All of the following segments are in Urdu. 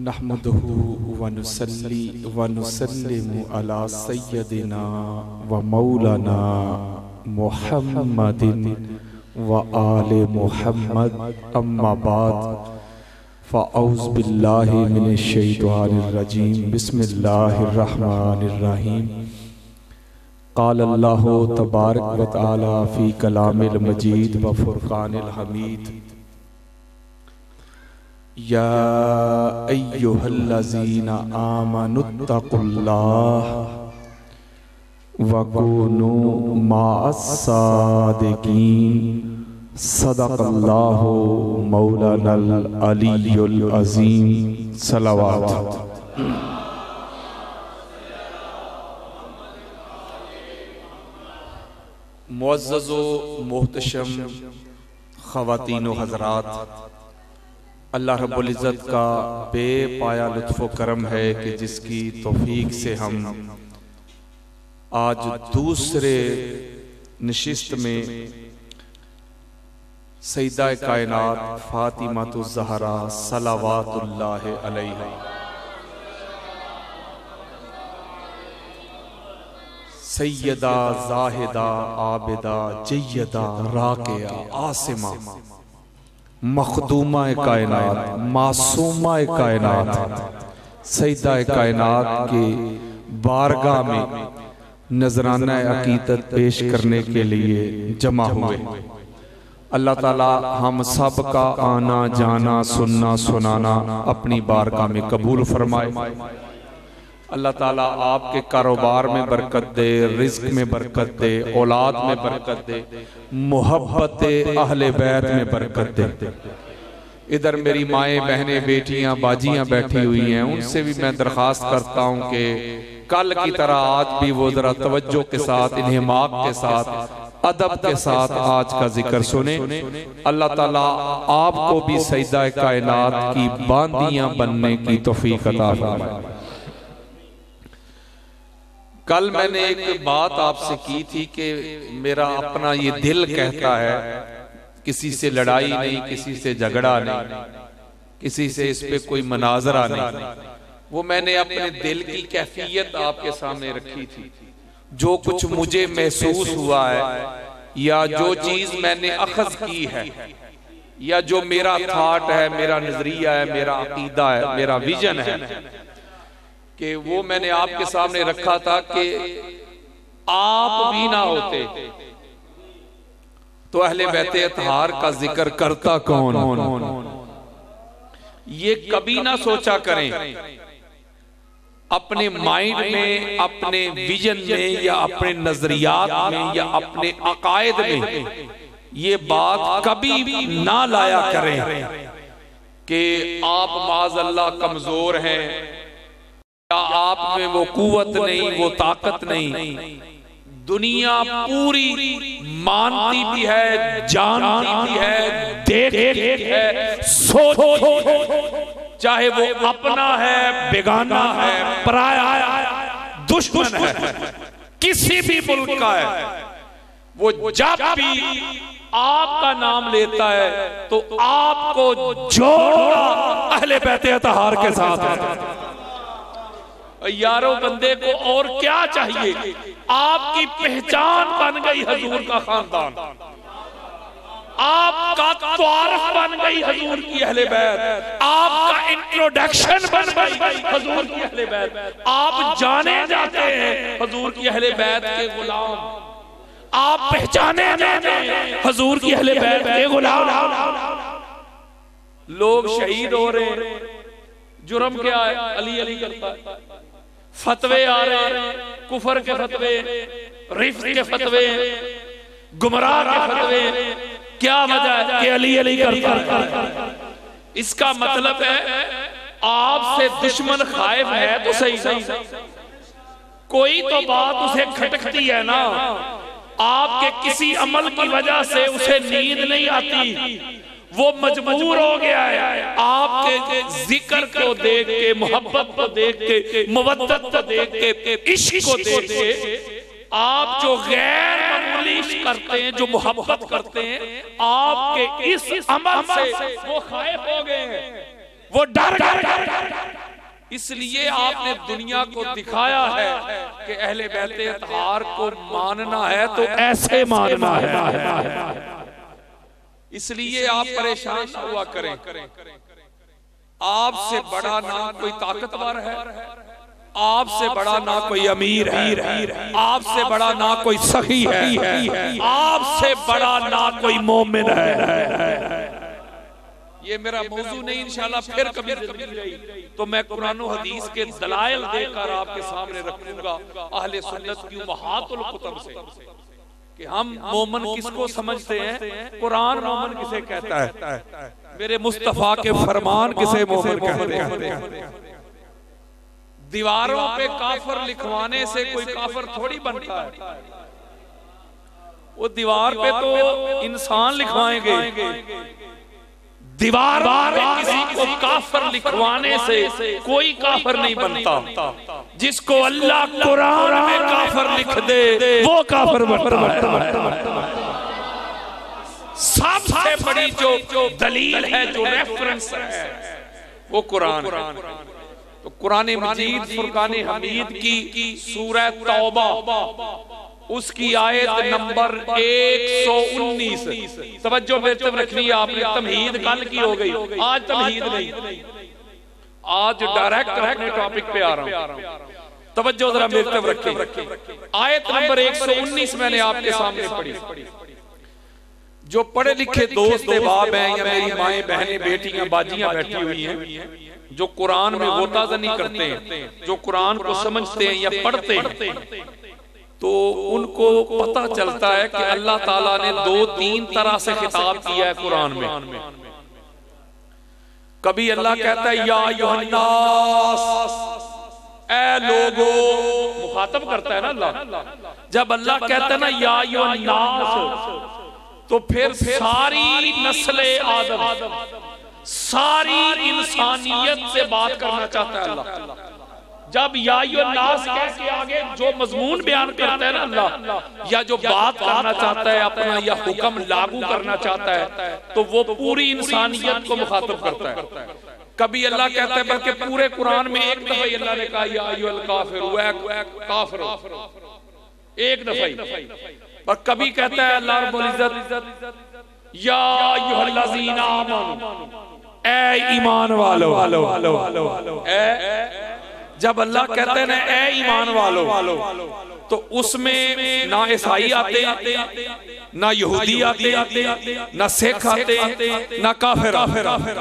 نحمده ونصلي ونسلم على سيدنا ومولانا محمد وآل محمد اما بعد فاعوذ باللہ من الشیطان الرجیم بسم اللہ الرحمن الرحیم قال اللہ تبارک و تعالی فی کلام المجید و فرقان الحمید یا ایہا الذین آمنوا اتقوا اللہ وکونوا مع الصادقین صدق اللہ مولانا العلی العظیم صلوات معزز و محتشم خواتین و حضرات، اللہ رب العزت کا بے پایا لطف و کرم ہے کہ جس کی توفیق سے ہم آج دوسرے نشست میں سیدہ کائنات فاطمہ الزہرا صلوات اللہ علیہا سیدہ زاہدہ عابدہ جیدہ راکعہ عاصمہ مخدومہ کائنات معصومہ کائنات سیدہ کائنات کے بارگاہ میں نذرانہ عقیدت پیش کرنے کے لیے جمع ہوئے۔ اللہ تعالی ہم سب کا آنا جانا سننا سنانا اپنی بارگاہ میں قبول فرمائے۔ اللہ تعالیٰ آپ کے کاروبار میں برکت دے، رزق میں برکت دے، اولاد میں برکت دے، محبت اہل بیت میں برکت دے۔ ادھر میری مائیں بہنیں بیٹیاں باجیاں بیٹھی ہوئی ہیں، ان سے بھی میں درخواست کرتا ہوں کہ کل کی طرح آج بھی وہ ذرا توجہ کے ساتھ انہماک کے ساتھ ادب کے ساتھ آج کا ذکر سنیں۔ اللہ تعالیٰ آپ کو بھی سیدہ کائنات کی باندیاں بننے کی توفیق عطا فرمائے۔ کل میں نے ایک بات آپ سے کی تھی کہ میرا اپنا یہ دل کہتا ہے، کسی سے لڑائی نہیں، کسی سے جھگڑا نہیں، کسی سے اس پہ کوئی مناظرہ نہیں۔ وہ میں نے اپنے دل کی کیفیت آپ کے سامنے رکھی تھی، جو کچھ مجھے محسوس ہوا ہے یا جو چیز میں نے اخذ کی ہے یا جو میرا تھاٹ ہے، میرا نظریہ ہے، میرا عقیدہ ہے، میرا ویژن ہے، کہ وہ میں نے آپ کے سامنے رکھا تھا کہ آپ بھی نہ ہوتے تو اہل بیت اطہار کا ذکر کرتا کون؟ یہ کبھی نہ سوچا کریں اپنے مائنڈ میں، اپنے ویژن میں یا اپنے نظریات میں یا اپنے عقائد میں یہ بات کبھی نہ لایا کریں کہ آپ معاذ اللہ کمزور ہیں یا آپ میں وہ قوت نہیں، وہ طاقت نہیں۔ دنیا پوری مانتی بھی ہے، جانتی بھی ہے، دیکھتی ہے، سوچتی ہے، چاہے وہ اپنا ہے، بیگانہ ہے، پرایا ہے، دشمن ہے، کسی بھی ملک کا ہے، وہ جب بھی آپ کا نام لیتا ہے تو آپ کو جوڑا اہل بیت اطہار کے ساتھ۔ یارو بندے کو اور کیا چاہیے؟ آپ کی پہچان بن گئی حضور کا خاندان، آپ کا تعارف بن گئی حضور کی اہل بیت، آپ کا انٹروڈکشن بن گئی حضور کی اہل بیت، آپ جانے جاتے ہیں حضور کی اہل بیت کے غلام، آپ پہچانے جاتے ہیں حضور کی اہل بیت کے غلام۔ لوگ شہید ہو رہے ہیں، جرم کیا ہے؟ علی علی کرتا ہے، فتوے آ رہے ہیں، کفر کے فتوے، رفض کے فتوے، گمراہ کے فتوے، کیا وجہ ہے کہ علی علی کرتا ہے؟ اس کا مطلب ہے آپ سے دشمن خائف ہے تو صحیح، کوئی تو بات اسے کھٹکتی ہے نا، آپ کے کسی عمل کی وجہ سے اسے نیند نہیں آتی، وہ مجبور ہو گیا ہے آپ کے ذکر کو دیکھ کے، محبت کو دیکھ کے، مودت کو دیکھ کے، عشق کو دیکھ کے، آپ جو غیر معمولی کرتے ہیں، جو محبت کرتے ہیں، آپ کے اس عمل سے وہ خائف ہو گئے ہیں، وہ ڈر گئے. اس لیے آپ نے دنیا کو دکھایا ہے کہ اہل بیت اطہار کو ماننا ہے تو ایسے ماننا ہے. اس لیے آپ پریشان نہ ہوا کریں. آپ سے بڑا نہ کوئی طاقتور ہے، آپ سے بڑا نہ کوئی امیر ہے، آپ سے بڑا نہ کوئی سخی ہے، آپ سے بڑا نہ کوئی مومن ہے. یہ میرا موضوع نہیں، انشاءاللہ پھر کبھی زندگی رہی تو میں قرآن و حدیث کے دلائل دے کر آپ کے سامنے رکھوں گا اہل سنت کی امہات الکتب سے کہ ہم مومن کس کو سمجھتے ہیں، قرآن مومن کسے کہتا ہے، میرے مصطفیٰ کے فرمان کسے مومن کہتے ہیں. دیواروں پہ کافر لکھوانے سے کوئی کافر تھوڑی بنتا ہے. وہ دیوار پہ تو انسان لکھوائیں گے، دیوار پہ کسی کو کافر لکھوانے سے کوئی کافر نہیں بنتا. جس کو اللہ قرآن میں کافر لکھ دے وہ کافر بنتا ہے. سب سے بڑی جو دلیل ہے، جو ریفرنس ہے، وہ قرآن ہے. تو قرآن مجید فرقان حمید کی سورہ توبہ اس کی آیت نمبر 119. توجہ میرے طرف رکھنی ہے آپ نے. تمہید کل کی ہو گئی، آج تمہید نہیں، آج ڈائریکٹ اپنے ٹاپک پہ آ رہا ہوں. توجہ ذرا میرے طرف رکھیں. آیت نمبر 119 میں نے آپ کے سامنے پڑھی. جو پڑھے لکھے دوست احباب ہیں یا میری مائیں بہنیں بیٹیاں باجیاں بیٹھی ہوئی ہیں جو قرآن میں غوطہ زنی کرتے ہیں، جو قرآن کو سمجھتے ہیں یا پڑھتے ہیں، تو ان کو پتہ چلتا ہے کہ اللہ تعالیٰ نے 2-3 طرح سے خطاب کیا ہے قرآن میں. کبھی اللہ کہتا ہے یا ایھا الناس، اے لوگو، مخاطب کرتا ہے نا اللہ. جب اللہ کہتا ہے نا یا ایھا الناس تو پھر ساری نسل آدم، ساری انسانیت سے بات کرنا چاہتا ہے اللہ. جب یا ایھا الناس کہہ کے آگے جو مضمون بیان کرتا ہے نا اللہ، یا جو بات کرنا چاہتا ہے اپنا، یا حکم لاگو کرنا چاہتا ہے، تو وہ پوری انسانیت کو مخاطب کرتا ہے. کبھی اللہ کہتا ہے، بلکہ پورے قرآن میں ایک دفعہ اللہ نے کہا یا ایھا الکافر، کافر ایک دفعہ. اور کبھی کہتا ہے اللہ رب العزت یا ایھا الذین آمنوا، اے ایمان والو. جب اللہ کہتے ہیں اے ایمان والو تو اس میں نہ عیسائی آتے، نہ یہودی آتے، نہ سکھ آتے، نہ کافر آتے.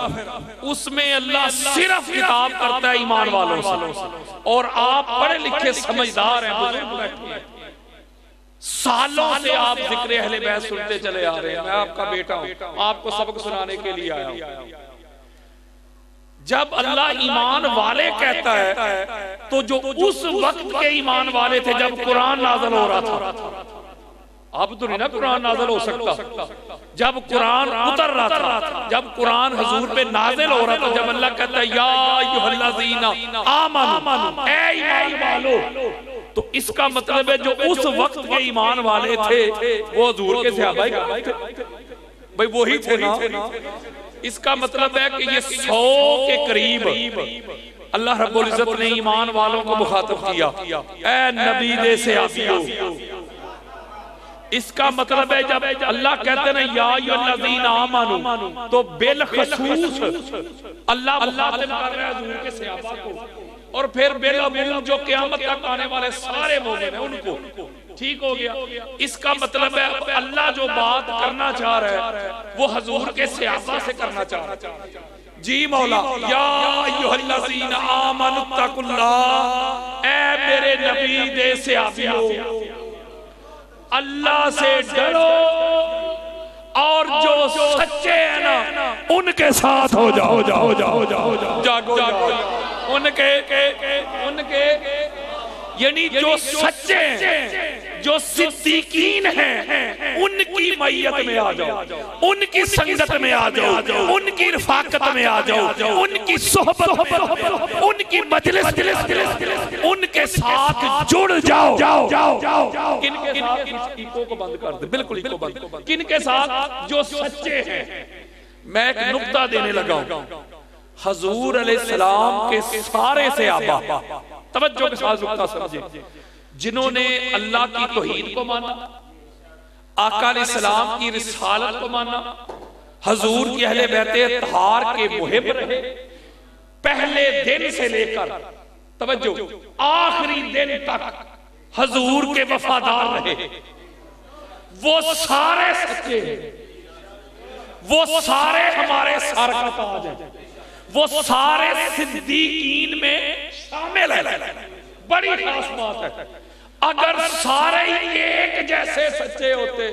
اس میں اللہ صرف خطاب کرتا ہے ایمان والوں سے. اور آپ پڑھے لکھے سمجھدار ہیں، سالوں سے آپ ذکر اہل بیت سنتے چلے آ رہے ہیں. میں آپ کا بیٹا ہوں، آپ کو سبق سنانے کے لیے آیا ہوں. جب اللہ ایمان والے کہتا ہے تو جو اس وقت کے ایمان والے تھے جب قرآن نازل ہو رہا تھا، اب تو نہیں نا قرآن نازل ہو سکتا، جب قرآن اتر رہا تھا، جب قرآن حضور پہ نازل ہو رہا تھا، جب اللہ کہتا ہے یا ایھا الذین آمنوا، اے ایمان والو، تو اس کا مطلب ہے جو اس وقت کے ایمان والے تھے وہ حضور کے صحابہ بھئی وہی تھے نا. اس کا مطلب ہے کہ یہ 100 کے قریب اللہ رب العزت نے ایمان والوں کو مخاطب کیا، اے نبی دے صحابیوں. اس کا مطلب ہے جب اللہ کہتے ہیں یا ایھا الذین آمنوا تو بالخصوص اللہ مخاطب کر رہا ہے حضور کے صحابہ کو، اور پھر بالعموم جو قیامت تک آنے والے سارے مومن ہیں ان کو. ٹھیک ہو گیا. اس کا مطلب ہے اللہ جو بات کرنا چاہ رہا ہے وہ حضور کے صحابہ سے کرنا چاہ رہا ہے. جی مولا، یا ایھا الذین آمنوا اتقوا اللہ، اے میرے نبی دے صحابیوں، اللہ سے ڈرو اور جو سچے ہیں نا ان کے ساتھ ہو جاؤ. جاگو ان کے یعنی جو سچے ہیں، جو صدیقین ہیں، ان کی معیت میں آ جاؤ، ان کی سنگت میں آ جاؤ، ان کی رفاقت میں آ جاؤ، ان کی صحبت میں، ان کی مجلس، ان کے ساتھ جڑ جاؤ. کن کے ساتھ؟ ایکو کو بند کر دے، بالکل ایکو بند. کن کے ساتھ؟ جو سچے ہیں. میں ایک نقطہ دینے لگا ہوں. حضور علیہ السلام کے سارے صحابہ، توجہ کے ساتھ نقطہ سمجھیں، جنہوں نے اللہ کی توحید کو مانا، آقا علیہ السلام کی رسالت کو مانا، حضور کی اہل بیت اطہار کے محب رہے، پہلے دن سے لے کر توجہ آخری دن تک حضور کے وفادار رہے، وہ سارے سچے ہیں، وہ سارے ہمارے سر کا تاج ہیں، وہ سارے صدیقین میں شامل ہیں۔ بڑی خاص بات ہے، اگر سارے ایک جیسے سچے ہوتے،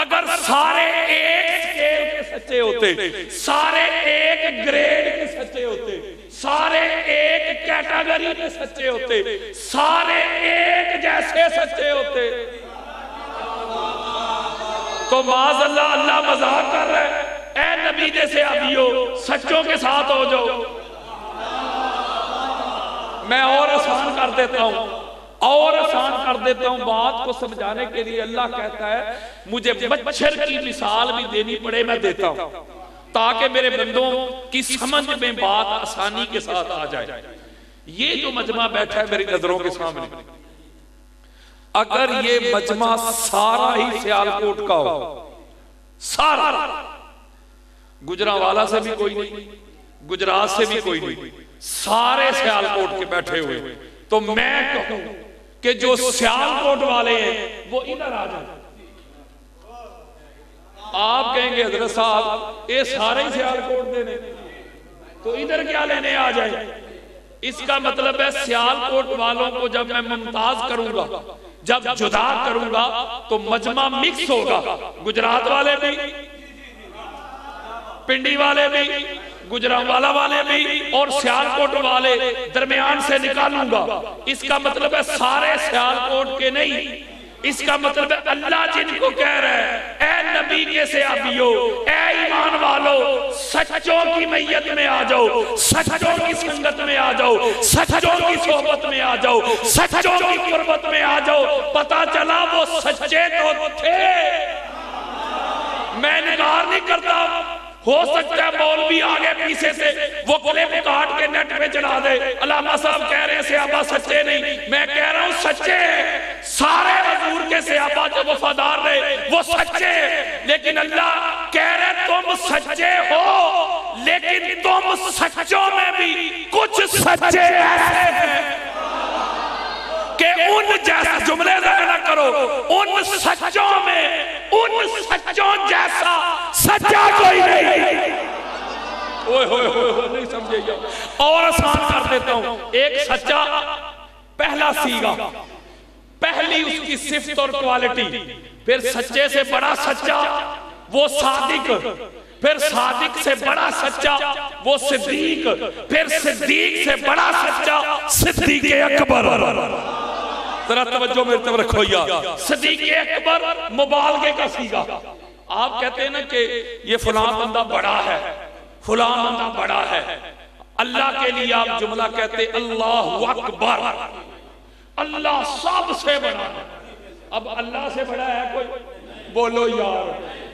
اگر سارے ایک سکیل کے سچے ہوتے، سارے ایک گریڈ کے سچے ہوتے، سارے ایک کیٹیگری میں سچے ہوتے، سارے ایک جیسے سچے ہوتے، تو معاذ اللہ اللہ مذاق کر رہے ہیں، اے نبی جیسے ابیو سچوں کے ساتھ ہو جاؤ۔ میں اور آسان کر دیتا ہوں، اور آسان کر دیتا ہوں بات کو سمجھانے کے لیے۔ اللہ کہتا ہے مجھے مچھر کی مثال بھی دینی پڑے میں دیتا ہوں، تاکہ میرے بندوں کی سمجھ میں بات آسانی کے ساتھ آ جائے۔ یہ جو مجمع بیٹھا ہے میری نظروں کے سامنے، اگر یہ مجمع سارا ہی سیالکوٹ کا ہو، سارا، گجرانوالہ سے بھی کوئی نہیں، گجرات سے بھی کوئی نہیں، سارے سیالکوٹ کے بیٹھے ہوئے، تو میں کہوں کہ جو سیالکوٹ والے ہیں وہ ادھر آ جائیں۔ آپ کہیں گے حضرت صاحب یہ سارے ہی سیالکوٹ دینے، تو ادھر کیا لینے آ جائیں؟ اس کا مطلب ہے سیالکوٹ والوں کو جب میں ممتاز کروں گا، جب جدا کروں گا تو مجمع مکس ہوگا، گجرات والے بھی، پنڈی والے بھی، گجرانوالہ والے بھی، اور سیالکوٹ والے درمیان سے نکالوں گا۔ اس کا مطلب ہے سارے سیالکوٹ کے نہیں، اس کا مطلب ہے اللہ جن کو کہہ رہے ہیں اے نبی کے صحابیو، اے ایمان والو، سچوں کی میت میں آ جاؤ، سچوں کی سنگت میں آ جاؤ، سچوں کی صحبت میں آ جاؤ، سچوں کی قربت میں آ جاؤ۔ پتہ چلا وہ سچے تو تھے، میں انکار نہیں کرتا، ہو سکتا ہے مولوی آگے پیچھے سے وہ کلپ کاٹ کے نیٹ پہ چڑھا دے، علامہ صاحب کہہ رہے ہیں صحابہ سچے نہیں، میں کہہ رہا ہوں سچے ہیں، سارے حضور کے صحابہ جو وفادار رہے وہ سچے، لیکن اللہ کہہ رہے تم سچے ہو، لیکن تم سچوں میں بھی کچھ سچے ایسے ہیں کہ ان جیسا، جملے ذکر نہ کرو، ان سچوں میں ان سچوں جیسا سچا کوئی نہیں۔ اوہ ہوئے ہوئے نہیں سمجھے گا، اور آسان کر دیتا ہوں، ایک سچا پہلا سیگا، پہلی اس کی صفت اور کوالٹی، پھر سچے سے بڑا سچا وہ صادق، پھر صادق سے بڑا سچا وہ صدیق، پھر صدیق سے بڑا سچا صدیق اکبر۔ ذرا توجہ میرے طرف رکھو یا صدیق اکبر مبالغے کا سیگا۔ آپ کہتے ہیں نا کہ یہ فلاں بندہ بڑا ہے، فلاں بندہ بڑا ہے، اللہ کے لیے آپ جملہ کہتے اللہ اکبر، اللہ سب سے بڑا ہے۔ اب اللہ سے بڑا ہے کوئی؟ بولو یار،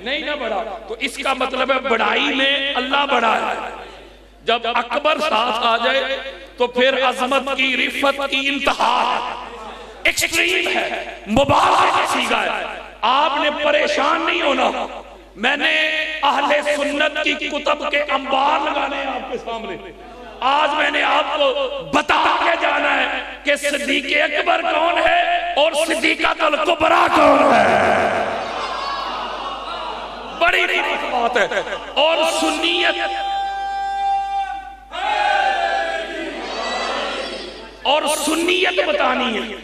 نہیں نہ بڑا، تو اس کا مطلب ہے بڑائی میں اللہ بڑا ہے۔ جب اکبر ساتھ آ جائے تو پھر عظمت کی، رفت کی انتہا ایکسٹریم ہے، مبالغے کا سیگا ہے۔ آپ نے پریشان نہیں ہونا، میں نے اہل سنت کی کتب کے انبار لگانے ہیں آپ کے سامنے۔ آج میں نے آپ کو بتا کے جانا ہے کہ صدیق اکبر کون ہے اور صدیقۃ الکبریٰ کون ہے۔ بڑی بات ہے، اور سنیت بتانی ہے،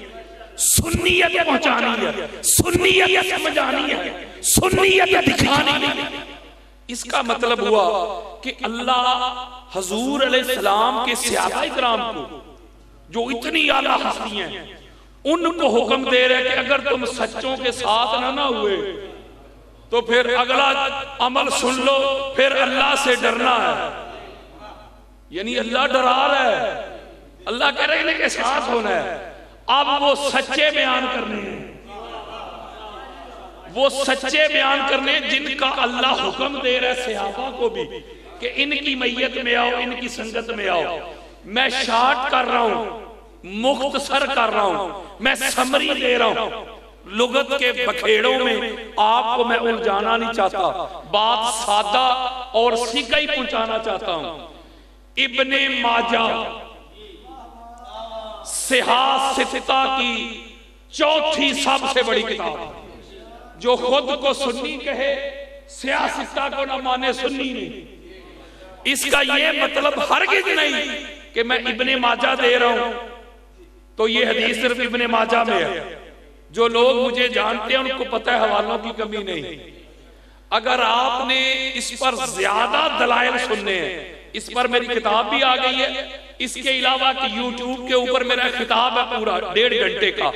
سنیت پہنچانی ہے، سنیت سمجھانی ہے، سنیت دکھانی ہے۔ اس کا مطلب ہوا کہ اللہ حضور علیہ السلام کے صحابہ کرام کو جو اتنی اعلیٰ ہستی ہیں ان کو حکم دے رہے کہ اگر تم سچوں کے ساتھ نہ ہوئے تو پھر اگلا عمل سن لو، پھر اللہ سے ڈرنا ہے۔ یعنی اللہ ڈرا رہا ہے، اللہ کہہ رہے ہیں کہ ساتھ ہونا ہے۔ اب وہ سچے بیان کرنے ہیں، وہ سچے بیان کرنے جن کا اللہ حکم دے رہے صحابہ کو بھی کہ ان کی میت میں آؤ، ان کی سنگت میں آؤ. میں شارٹ کر رہا ہوں، مختصر کر رہا ہوں، میں سمری دے رہا ہوں. لغت کے بکھیڑوں میں آپ کو میں الجھانا نہیں چاہتا، بات سادہ اور سیکھا ہی پہنچانا چاہتا ہوں. ابن ماجہ صحاح ستہ کی چوتھی سب سے بڑی کتاب، جو خود کو سنی کہے صحاح ستہ کو نہ مانے سنی نہیں. اس کا یہ مطلب ہرگز نہیں کہ میں ابن ماجہ دے رہا ہوں تو یہ حدیث صرف ابن ماجہ میں ہے. جو لوگ مجھے جانتے ہیں ان کو پتہ ہے حوالوں کی کمی نہیں. اگر آپ نے اس پر زیادہ دلائل سننے ہیں، اس پر میری کتاب بھی آ گئی ہے. اس کے علاوہ کہ یوٹیوب کے اوپر میرا خطاب ہے پورا 1.5 گھنٹے کا،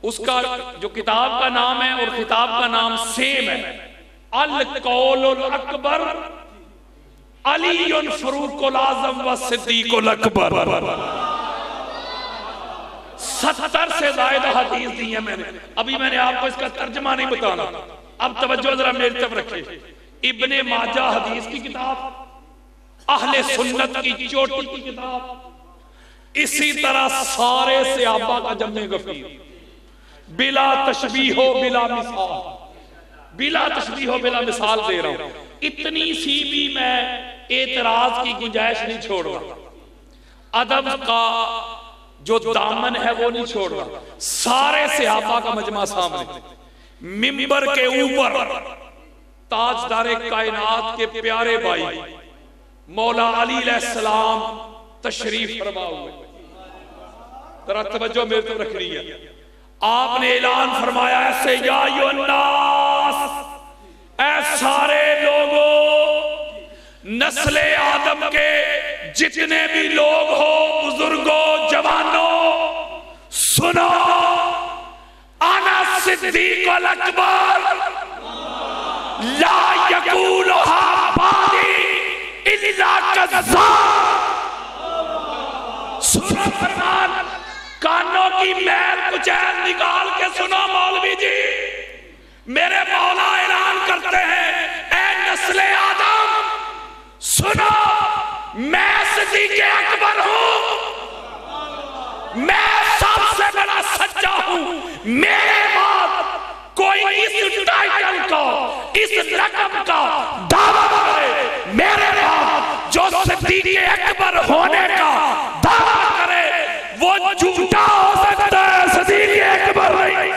اس کا جو کتاب کا نام ہے اور خطاب کا نام سیم ہے، القول الاکبر علی فاروق الاعظم و صدیق الاکبر. 70 سے زائد حدیث دی ہیں میں نے. ابھی میں نے آپ کو اس کا ترجمہ نہیں بتانا. اب توجہ ذرا میری طرف رکھیں. ابن ماجہ حدیث کی کتاب، اہل سنت کی چوٹی کی کتاب، اسی طرح سارے صحابہ کا جمع غفیر، بلا تشبیہ و بلا مثال، بلا تشبیہ و بلا مثال دے رہا ہوں. اتنی سی بھی میں اعتراض کی گنجائش نہیں چھوڑ رہا. ادب کا جو دامن ہے وہ نہیں چھوڑ رہا. سارے صحابہ کا مجمع سامنے، منبر کے اوپر تاجدار کائنات کے پیارے بھائی مولا علی علیہ السلام تشریف فرما ہوئے. ذرا توجہ میرے طرف رکھنی ہے. آپ نے اعلان فرمایا ایسے یا ایھا الناس، اے سارے لوگوں، نسل آدم کے جتنے بھی لوگ ہو، بزرگوں جوانوں، سنو، انا صدیق الاکبر لا یقولها بعدی الا کذاب. سنو فرمان، کانوں کی میل کچیل نکال کے سنو مولوی جی. میرے مولا اعلان کرتے ہیں اے نسل آدم سنو، میں صدیق اکبر ہوں، میں سب سے بڑا سچا ہوں. میرے بعد کوئی اس ٹائٹل کا، اس لقب کا دعویٰ کرے، میرے بعد جو صدیق اکبر ہونے کا دعویٰ کرے وہ جھوٹا ہو سکتا ہے، صدیق اکبر نہیں.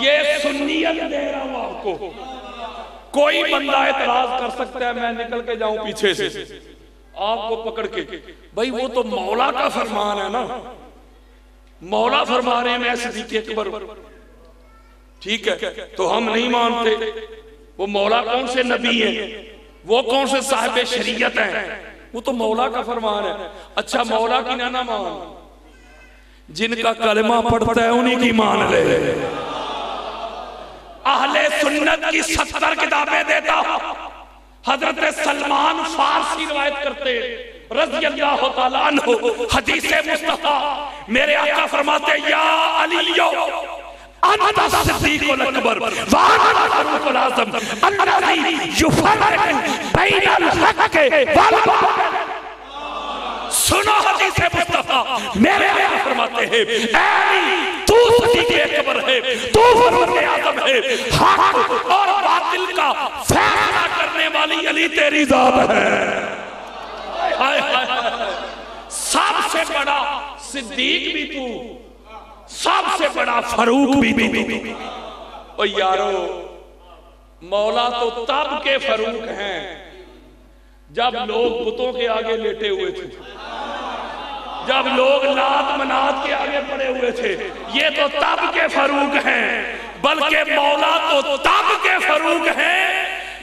یہ سنیت دے رہا ہوں آپ کو. کوئی بندہ اعتراض کر سکتا ہے، میں نکل کے جاؤں پیچھے سے آپ کو پکڑ کے، بھائی وہ تو مولا کا فرمان ہے نا، مولا فرما رہے ہیں میں صدیق اکبر. ٹھیک ہے، تو ہم نہیں مانتے. وہ مولا کون سے نبی ہیں، وہ کون سے صاحب شریعت ہیں، وہ تو مولا کا فرمان ہے. اچھا مولا کی نہ مان، جن کا کلمہ پڑھتا ہے انہی کی مان لے. اہل سنت کی 70 کتابیں دیتا ہوں. حضرت سلمان فارسی روایت کرتے رضی اللہ تعالیٰ عنہ حدیث مصطفیٰ، میرے آقا فرماتے یا علیو انت صدیق الاکبر وانا فاروق الاعظم الذی یفرق بین الحق والباطل. سنو حدیث مصطفیٰ، میرے آقا فرماتے ہیں اے علی تو صدیق اکبر ہے، تو فاروق اعظم ہے، حق اور باطل کا فیصلہ کرنے والی علی تیری ذات ہے. سب سے بڑا صدیق بھی تو، سب سے بڑا فاروق بھی تو. او یارو، مولا تو تب کے فاروق ہیں جب لوگ بتوں کے آگے لیٹے ہوئے تھے، جب لوگ لات منات کے آگے پڑے ہوئے تھے. یہ تو تب کے فاروق ہیں، بلکہ مولا تو تب کے فاروق ہیں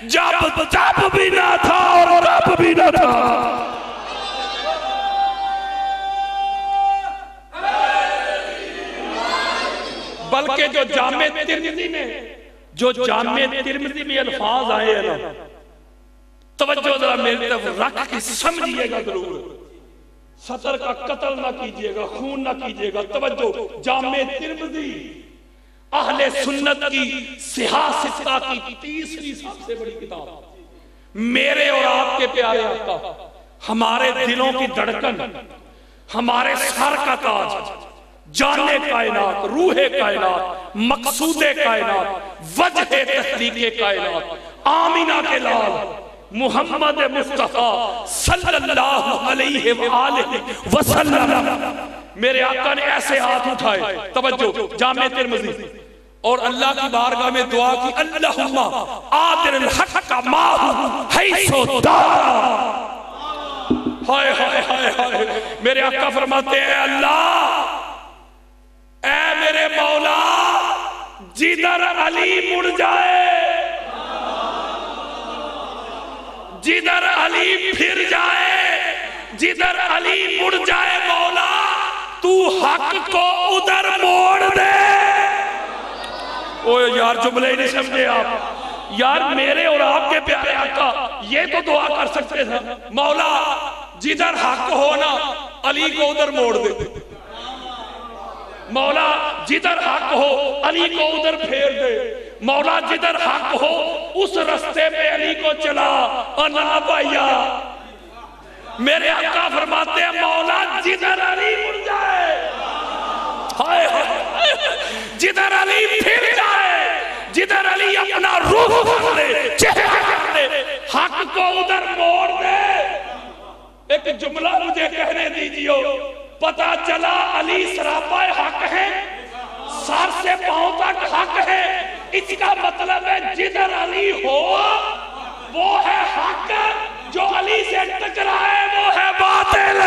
جب تب بھی نہ تھا اور تب بھی نہ تھا. بلکہ جو جامع ترمذی میں الفاظ آئے ہیں نا، توجہ ذرا میری طرف رکھ کے سمجھئے گا ضرور. سطر کا قتل نہ کیجئے گا، خون نہ کیجئے گا. توجہ، جامع ترمذی اہل سنت کی صحاح ستہ کی تیسری سب سے بڑی کتاب. میرے اور آپ کے پیارے آقا، ہمارے دلوں کی دھڑکن، ہمارے سر کا تاج، جان کائنات، روح کائنات، مقصود کائنات، وجہ تخلیق کائنات، آمینہ کے لال محمد مصطفیٰ صلی اللہ علیہ وآلہ وسلم. میرے آقا نے ایسے ہاتھ اٹھائے، توجہ، جامع ترمذی، اور اللہ کی بارگاہ میں دعا کی، اللہم آدر الحق ماہو حیثو دارا. ہائے ہائے ہائے ہائے. میرے آقا فرماتے ہیں، اللہ اے میرے مولا، جدھر علی مڑ جائے، جدھر علی پھر جائے، جدھر علی مڑ جائے مولا، تو حق کو ادھر موڑ دے. اوہ یار جملے ہی نہیں سمجھے آپ. یار میرے اور آپ کے پیارے آقا یہ تو دعا کر سکتے تھے، مولا جدھر حق ہونا علی کو ادھر موڑ دے، مولا جدھر حق ہو علی کو ادھر پھیر دے، مولا جدھر حق ہو اس رستے پہ علی کو چلا. انا بھائیا، میرے آقا فرماتے ہیں، مولا جدھر علی مڑ جائے، ہائے ہائے، جدھر علی پھر جائے، جدھر علی اپنا روح کر لے، چہرہ کر لے، حق کو ادھر موڑ دے. ایک جملہ مجھے کہنے دیجئے، پتا چلا علی سراپا حق ہے، سر سے پاؤں تک حق ہے. اس کا مطلب ہے جدھر علی ہو وہ ہے حق، جو علی سے ٹکرائے وہ ہے باطل.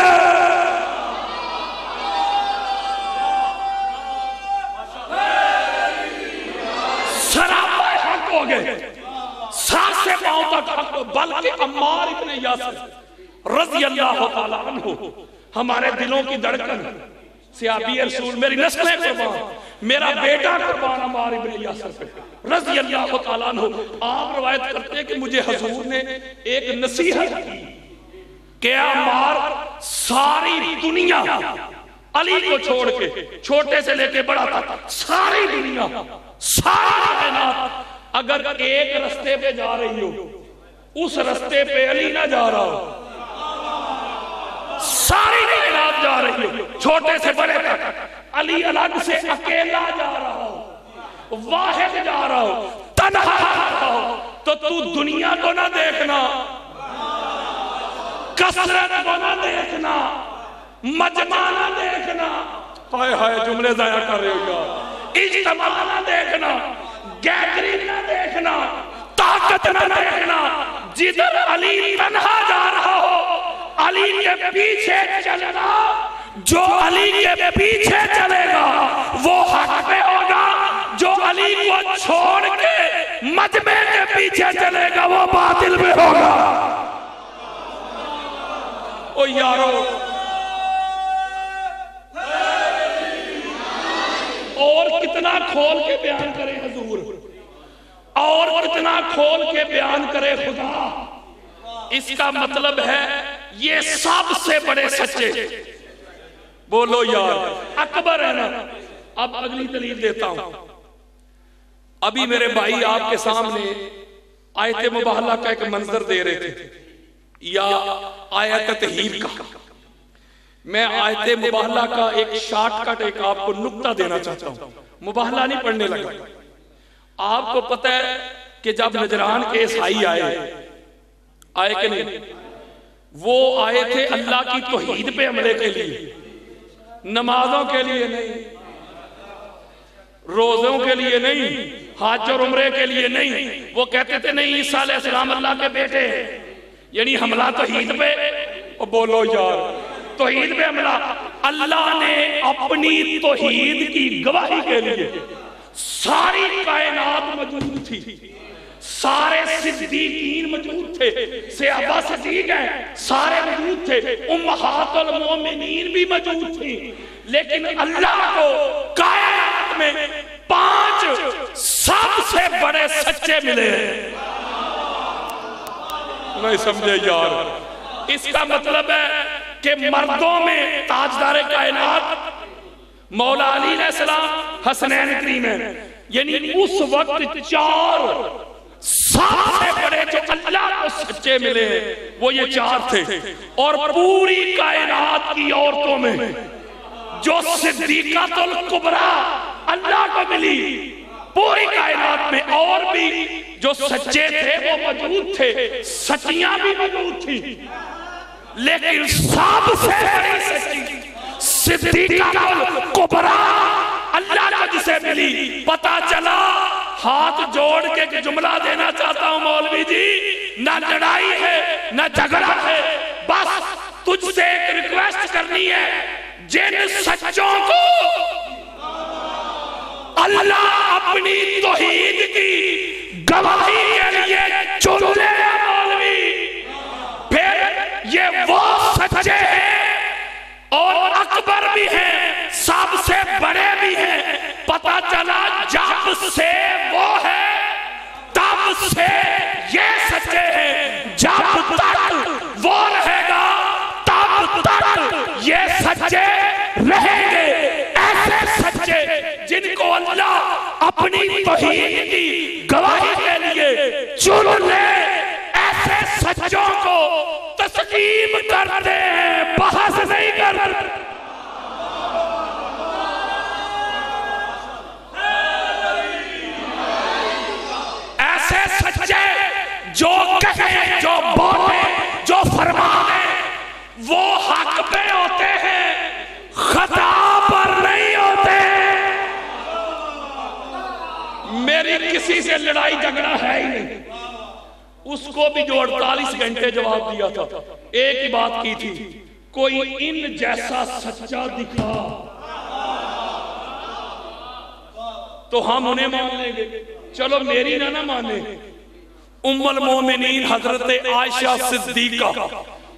سراپا حق ہو گئے، سر سے پاؤں تک حق. بلکہ عمار ابن یاسر رضی اللہ تعالیٰ عنہ، ہمارے دلوں کی دھڑکن، صحابی رسول، میری نسلیں قربان، میرا بیٹا قربان عمار ابن یاسر پہ رضی اللہ تعالیٰ عنہ. آپ روایت کرتے ہیں کہ مجھے حضور نے ایک نصیحت کی کہ عمار، ساری دنیا علی کو چھوڑ کے، چھوٹے سے لے کے بڑا تک، ساری دنیا، ساری کائنات اگر ایک رستے پہ جا رہی ہو، اس رستے پہ علی نہ جا رہا ہو، ساری کائنات جا رہی ہو، چھوٹے سے بڑے تک، علی الگ سے اکیلا جا رہا ہو، واحد جا رہا ہو، تنہا جا رہا ہو، تو دنیا کو نہ دیکھنا، کثرت کو نہ دیکھنا، مجمع نہ دیکھنا، ہائے ہائے جملے ضائع کر رہے ہو یار، اجتماع نہ دیکھنا، گیدرنگ نہ دیکھنا، طاقت نہ دیکھنا. جدھر علی تنہا جا رہا ہو علی کے پیچھے چلنا، جو علی کے پیچھے چلے گا وہ حق پہ ہوگا، جو علی کو چھوڑ کے مجمع کے پیچھے چلے گا وہ باطل پہ ہوگا. او یارو، اور کتنا کھول کے بیان کرے حضور، اور کتنا کھول کے بیان کرے خدا. اس کا مطلب ہے یہ سب سے بڑے سچے، بولو یار اکبر ہے نا. اب اگلی دلیل دیتا ہوں. ابھی میرے بھائی آپ کے سامنے آیت مباہلہ کا ایک منظر دے رہے تھے، یا آیت تطہیر کا. میں آیت مباہلہ کا ایک شارٹ کٹ ایک آپ کو نکتہ دینا چاہتا ہوں. مباہلہ نہیں پڑھنے لگا. آپ کو پتہ ہے کہ جب نجران کے عیسائی آئے کہ نہیں، وہ آئے تھے اللہ کی توحید پہ عملے کے لیے، نمازوں کے لیے نہیں، روزوں کے لیے نہیں، حج اور عمرے کے لیے نہیں. وہ کہتے تھے نہیں عیسیٰ علیہ السلام اللہ کے بیٹے ہیں، یعنی حملہ توحید پہ. بولو یار توحید پہ حملہ. اللہ نے اپنی توحید کی گواہی کے لیے ساری کائنات موجود تھی، سارے صدیقین موجود تھے، صحابہ صدیق ہیں سارے موجود تھے، امہات المومنین بھی موجود تھی، لیکن اللہ کو کائنات میں 5 سب سے بڑے سچے ملے. نہیں سمجھے یار. اس کا مطلب ہے کہ مردوں میں تاجدار کائنات مولا علی علیہ السلام، حسنین کریمین، یعنی اس وقت 4 سب سے بڑے جو اللہ کو سچے ملے ہیں وہ یہ 4 تھے. اور پوری کائنات کی عورتوں میں جو صدیقۃ الکبریٰ اللہ کو ملی، پوری کائنات میں اور بھی جو سچے تھے وہ موجود تھے، سچیاں بھی موجود تھی، لیکن سب سے بڑی سچی صدیقۃ الکبریٰ اللہ کو جسے ملی. پتا چلا، ہاتھ جوڑ کے ایک جملہ دینا چاہتا ہوں مولوی جی، نہ لڑائی ہے نہ جھگڑا ہے، بس تجھ سے ایک ریکویسٹ کرنی ہے، جن سچوں کو اللہ اپنی توحید کی گواہی کے لیے چن لے مولوی، پھر یہ وہ سچے ہیں اور اکبر بھی ہیں، سب سے بڑے بھی ہیں. پتا چلا جب سے وہ ہے تب سے یہ سچے ہیں، جب تک وہ رہے گا تب تک یہ سچے رہیں گے. ایسے سچے جن کو اللہ اپنی توحید کی گواہی کے لیے چن لے، ایسے سچوں کو تسلیم کرتے ہیں، بحث نہیں کرتے. ایسے سچے جو کہیں، جو بولیں، جو فرمائیں، وہ حق پہ ہوتے ہیں، خطا پر نہیں ہوتے. میری کسی سے لڑائی جھگڑا ہے ہی نہیں. اس کو بھی جو 48 گھنٹے جواب دیا تھا، ایک ہی بات کی تھی، کوئی ان جیسا سچا دکھا تو ہم انہیں مان لیں گے. چلو میری نہ مانے، ام المومنین حضرت عائشہ صدیقہ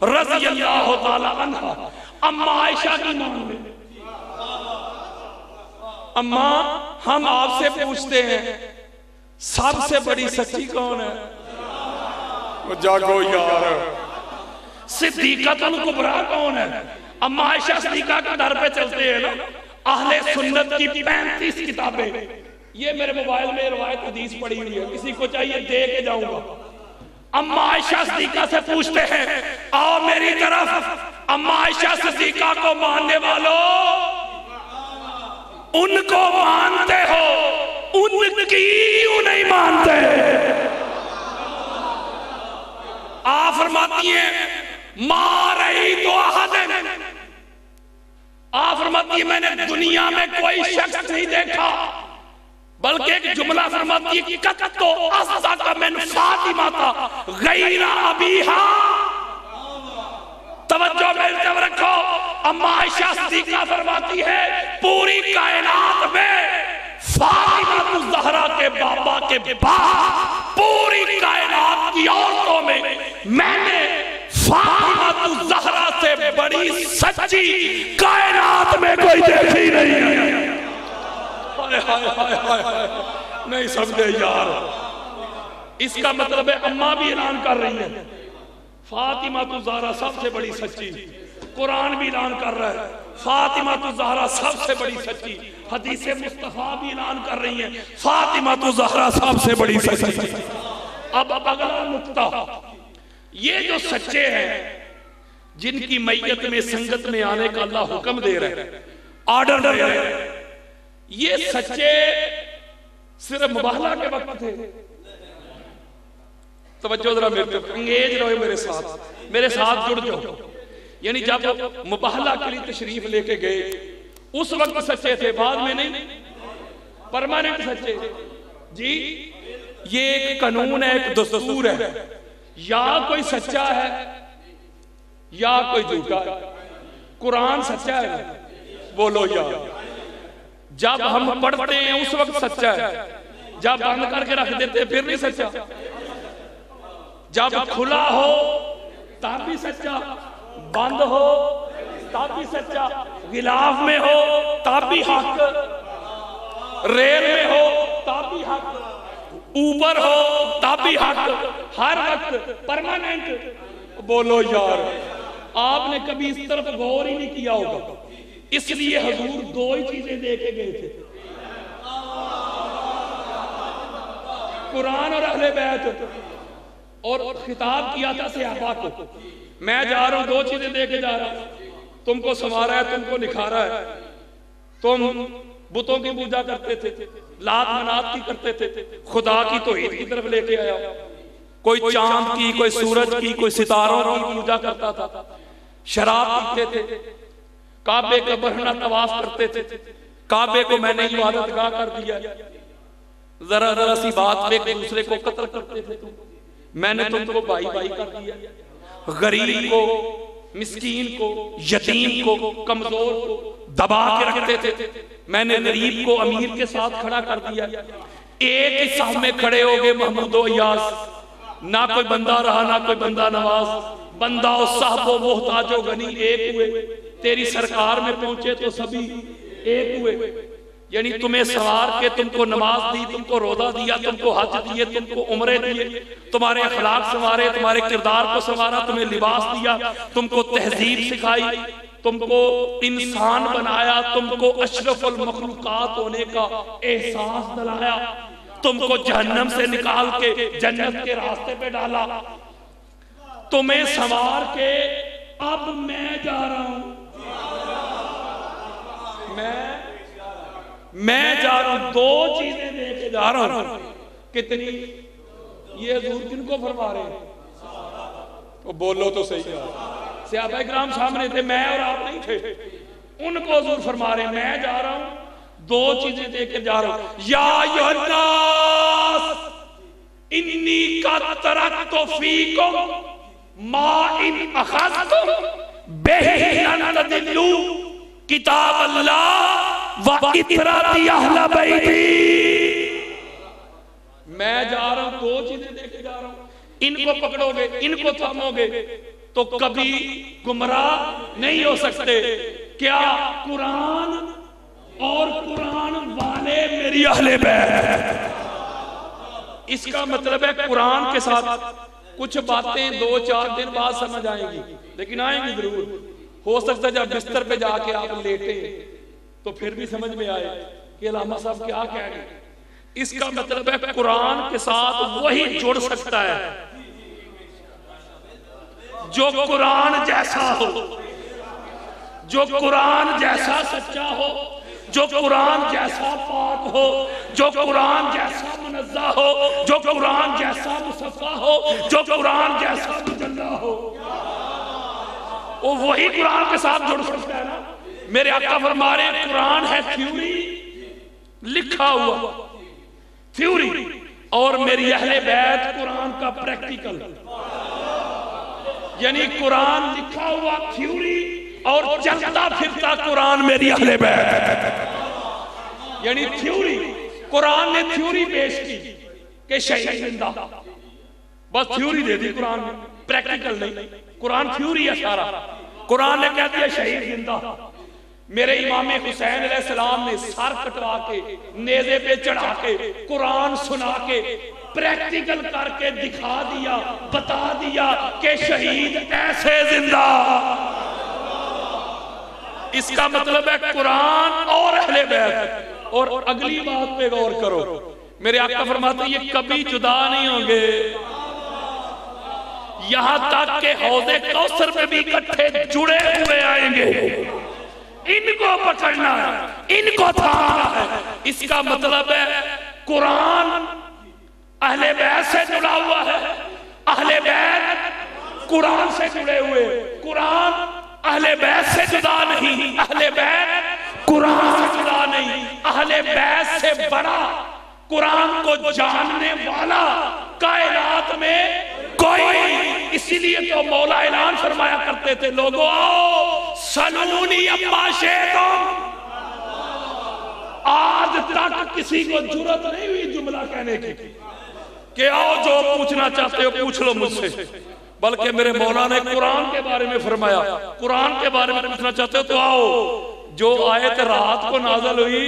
رضی اللہ تعالی عنہ، اماں عائشہ کی مان لیں. اماں ہم آپ سے پوچھتے ہیں، سب سے بڑی سچی کون ہے؟ جاگو یار، صدیقۃ الکبریٰ کون ہے؟ اماں عائشہ صدیقہ کے در پہ چلتے ہیں نا. اہل سنت کی 35 کتابیں، یہ میرے موبائل میں روایت حدیث پڑی ہوئی ہے، کسی کو چاہیے دے کے جاؤں گا. اماں عائشہ صدیقہ سے پوچھتے ہیں، آؤ میری طرف، اماں عائشہ صدیقہ کو ماننے والوں، ان کو مانتے ہو، ان کی کیوں نہیں مانتے؟ آپ فرماتی ہیں ما رأیت احدا، آپ فرماتی ہیں میں نے دنیا میں کوئی شخص نہیں دیکھا، بلکہ ایک جملہ فرماتی ہے قط اصدق من فاطمہ غیر ابیہا. توجہ میں جب رکھو، اماں عائشہ صدیقہ فرماتی ہے پوری کائنات میں فاطمہ الزہرا کے بابا کے بعد پوری کائنات کی عورتوں میں نے فاطمہ الزہرا سے بڑی سچی کائنات میں کوئی دیکھی نہیں ہے. نہیں سمجھے یار، اس کا مطلب ہے اماں بھی اعلان کر رہی ہے فاطمہ الزہرا سب سے بڑی سچی. قرآن بھی اعلان کر رہا ہے فاطمہ الزہرا سب سے بڑی سچی. حدیث مصطفیٰ بھی اعلان کر رہی ہیں فاطمہ الزہرا سب سے بڑی سچی. اب اگلا نکتہ، یہ جو سچے ہیں جن کی میت میں سنگت میں آنے کا اللہ حکم دے رہے ہیں، آرڈر دے رہے ہیں، یہ سچے صرف مباہلہ کے وقت تھے. توجہ ذرا میرے طرف، انگیج رہو میرے ساتھ جڑ جاؤ. یعنی جب مباہلہ کے لیے تشریف لے کے گئے اس وقت سچے تھے، بعد میں نہیں، پرماننٹ سچے. جی یہ ایک قانون ہے، ایک دستور ہے، یا کوئی سچا ہے یا کوئی جھوٹا ہے. قرآن سچا ہے، بولو یا. جب ہم پڑھتے ہیں اس وقت سچا ہے، جب بند کر کے رکھ دیتے پھر نہیں سچا. جب کھلا ہو تب بھی سچا، بند ہو تب بھی سچا، غلاف میں ہو تب بھی حق، ریل میں ہو تب بھی حق، اوپر ہو تب بھی حق، ہر وقت پرماننٹ. بولو یار. آپ نے کبھی اس طرف غور ہی نہیں کیا ہوگا، اس لیے حضور دو ہی چیزیں دے کے گئے تھے، قرآن اور اہل بیت، اور خطاب کیا تھا صحابہ کو، میں جا رہا ہوں دو چیزیں دے کے جا رہا ہوں، تم کو سنوارا ہے، تم کو نکھارا ہے، تم بتوں کی پوجا کرتے تھے، لات منات کی کرتے تھے، خدا کی توحید کی طرف لے کے آیا، کوئی چاند کی، کوئی سورج کی، کوئی ستاروں کی پوجا کرتا تھا، شراب پیتے تھے، کعبے کا برہنہ طواف کرتے تھے، کعبے کو میں نے عبادت گاہ کر دیا، ذرا ذرا سی بات پہ ایک دوسرے کو قتل کرتے تھے، میں نے تم کو بھائی بھائی کر دیا، غریب کو، مسکین کو، یتیم کو، کمزور کو دبا کے رکھتے تھے، میں نے غریب کو امیر کے ساتھ کھڑا کر دیا، ایک ہی صف میں کھڑے ہو گئے محمود و ایاس، نہ کوئی بندہ رہا نہ کوئی بندہ نواز، بندہ و صاحب و محتاج و غنی ایک ہوئے، تیری سرکار میں پہنچے تو سبھی ایک ہوئے، یعنی تمہیں سوار کے تم کو نماز دی، تم کو روزہ دیا، تم کو حج دیے، تم کو عمرے دیے، تمہارے اخلاق سنوارے، تمہارے کردار کو سنوارا، تمہیں لباس دیا، تم کو تہذیب سکھائی، تم کو انسان بنایا، تم کو اشرف المخلوقات ہونے کا احساس دلایا، تم کو جہنم سے نکال کے جنت کے راستے پہ ڈالا، تمہیں سنوار کے اب میں جا رہا ہوں، میں جا رہا ہوں، دو چیزیں دے کے جا رہا ہوں، کتنی؟ یہ حضور کن کو فرما رہے ہیں؟ تو بولو تو صحیح ہے، صحابہ اکرام سامنے تھے، میں اور آپ نہیں تھے، ان کو حضور فرما رہے ہیں میں جا رہا ہوں، دو چیزیں دے کے جا رہا ہوں، یا ایھا الناس انی قد ترکت فیکم ما ان اخذتم بہ لن تضلوا کتاب اللہ وَإِتْرَاتِ أَهْلَ بَيْتِي، میں جا رہا ہوں، دو چیزیں دے کے جا رہا ہوں، ان کو پکڑو گے، ان کو تھامو گے تو کبھی گمراہ نہیں ہو سکتے، کیا قرآن اور قرآن والے میری اہل بیت، اس کا مطلب ہے قرآن کے ساتھ کچھ باتیں 2-4 دن بعد سمجھ آئیں گی، لیکن آئیں گی ضرور، ہو سکتا ہے جب بستر پہ جا کے آپ لیٹے تو پھر بھی سمجھ میں آئے کہ علامہ صاحب کیا کہہ گئے، اس کا مطلب ہے قرآن کے ساتھ وہی جڑ سکتا ہے جو قرآن جیسا ہو، جو قرآن جیسا سچا ہو، جو قرآن جیسا پاک ہو، جو قرآن جیسا منزہ ہو، جو قرآن جیسا مصفہ ہو، جو قرآن جیسا مجلہ ہو، وہ وہی قرآن کے ساتھ جڑ سکتا ہے نا۔ میرے آقا فرما رہے ہیں قرآن ہے تھیوری، لکھا ہوا تھیوری، اور میری اہل بیت قرآن کا پریکٹیکل، یعنی قرآن لکھا ہوا تھیوری اور چلتا پھرتا قرآن میری اہل بیت، یعنی تھیوری، قرآن نے تھیوری پیش کی کہ شہید زندہ، بس تھیوری دے دی قرآن نے، پریکٹیکل نہیں، قرآن تھیوری ہے سارا، قرآن نے کہہ دیا شہید زندہ، میرے امام حسین علیہ السلام نے سر کٹوا کے نیزے پہ چڑھا کے قرآن سنا کے پریکٹیکل کر کے دکھا دیا، بتا دیا کہ شہید ایسے زندہ، اس کا مطلب ہے قرآن اور اہل بیت۔ اور اگلی بات پہ غور کرو، میرے آقا فرماتے ہیں یہ کبھی جدا نہیں ہوں گے، یہاں تک کہ حوض کوثر پہ بھی اکٹھے جڑے ہوئے آئیں گے، ان کو پکڑنا ہے، ان کو تھامنا ہے، اس کا مطلب ہے قرآن اہل بیت سے جڑا ہوا ہے، اہل بیت قرآن سے جڑے ہوئے، قرآن اہل بیت سے جدا نہیں، اہل بیت قرآن سے جدا نہیں، اہل بیت سے بڑا قرآن کو جاننے والا کائنات میں کوئی نہیں، اسی لیے تو مولا اعلان فرمایا کرتے تھے لوگوں آؤ سلونی اما شئتم، آج تک کسی کو جرت نہیں ہوئی جملہ کہنے کی کہ آؤ جو پوچھنا چاہتے ہو پوچھ لو مجھ سے، بلکہ میرے مولا نے قرآن کے بارے میں فرمایا قرآن کے بارے میں پوچھنا چاہتے ہو تو آؤ، جو آیت رات کو نازل ہوئی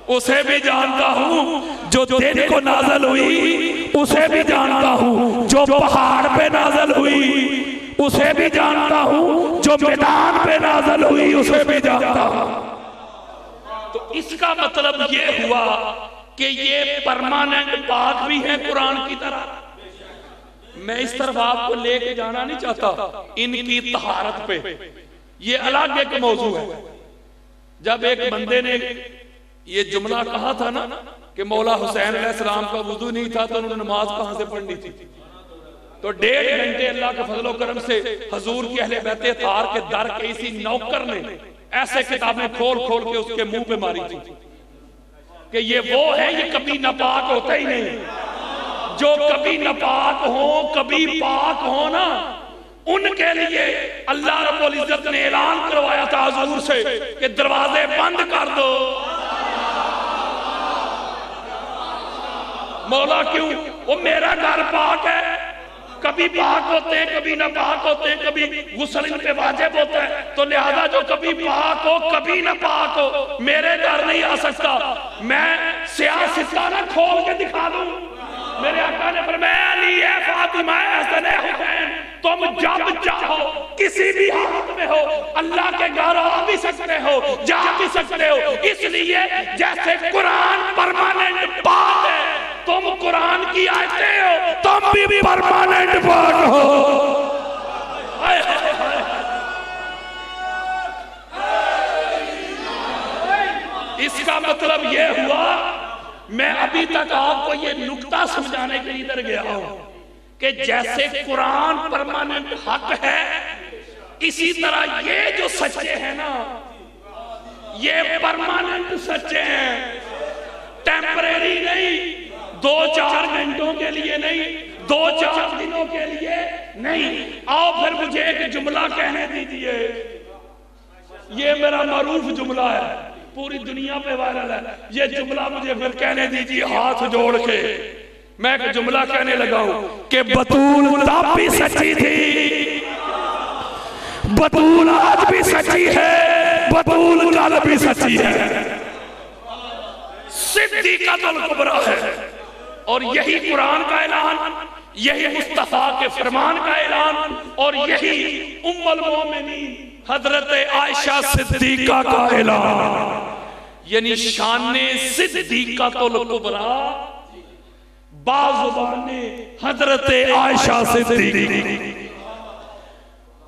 اسے بھی جانتا ہوں، جو دن کو نازل ہوئی اسے بھی جانتا ہوں، جو پہاڑ پہ نازل ہوئی اسے بھی جانتا ہوں، جو میدان پہ نازل ہوئی اسے بھی جانتا ہوں۔ تو اس کا مطلب یہ ہوا کہ یہ پرماننٹ بات بھی ہے قرآن کی طرح۔ میں اس طرف آپ کو لے کے جانا نہیں چاہتا ان کی طہارت پہ، یہ الگ ایک موضوع ہے۔ جب ایک بندے نے یہ جملہ کہا تھا نا کہ مولا حسین علیہ السلام کا وضو نہیں تھا تو انہوں نے نماز کہاں سے پڑھنی تھی، تو 1.5 گھنٹے اللہ کے فضل و کرم سے حضور کی اہل بیت اطہار کے در کے اسی نوکر نے ایسے کتابیں کھول کھول کے اس کے منہ پہ ماری تھی کہ یہ وہ ہے، یہ کبھی ناپاک ہوتا ہی نہیں۔ جو کبھی ناپاک ہوں کبھی پاک ہوں نا، ان کے لیے اللہ رب العزت نے اعلان کروایا تھا حضور سے کہ دروازے بند کر دو۔ مولا کیوں؟ وہ میرا گھر پاک ہے، کبھی پاک ہوتے ہیں کبھی ناپاک ہوتے ہیں، کبھی غسل ان پہ واجب ہوتا ہے، تو لہذا جو کبھی پاک ہو کبھی ناپاک ہو میرے گھر نہیں آ سکتا۔ میں سیاہ ستارہ کھول کے دکھا دوں، میرے آقا نے فرمایا علی ہے فاطمہ ہے حسن ہے حسین، تم جب چاہو کسی بھی حالت میں ہو اللہ کے گھر آ بھی سکتے ہو، جا بھی سکتے ہو۔ اس لیے جیسے قرآن پرماننٹ پاک ہے، تم قرآن کی آیتیں ہو، تم بھی پرماننٹ پاک ہو۔ اس کا مطلب یہ ہوا، میں ابھی تک آپ کو یہ نکتہ سمجھانے کے ادھر گیا ہوں کہ جیسے قرآن پرماننٹ حق ہے، اسی طرح یہ جو سچے ہیں نا یہ پرماننٹ سچے ہیں، ٹیمپریری نہیں، 2-4 گھنٹوں کے لیے نہیں، 2-4 دنوں کے لیے نہیں۔ آؤ پھر مجھے ایک جملہ کہنے دیجئے، یہ میرا معروف جملہ ہے، پوری دنیا پہ وائرل ہے، یہ جملہ مجھے پھر کہنے دیجئے ہاتھ جوڑ کے۔ میں ایک جملہ کہنے لگا ہوں کہ بطول تب بھی سچی تھی، بطول آج بھی سچی ہے، بطول کل بھی سچی ہے، صدیقۃ الکبریٰ ہے۔ اور یہی قرآن کا اعلان، یہی مصطفیٰ کے فرمان کا اعلان، اور یہی ام المومنین حضرت عائشہ صدیقہ کا اعلان، یعنی شان صدیقۃ الکبریٰ بازبان حضرت عائشہ صدیقہ۔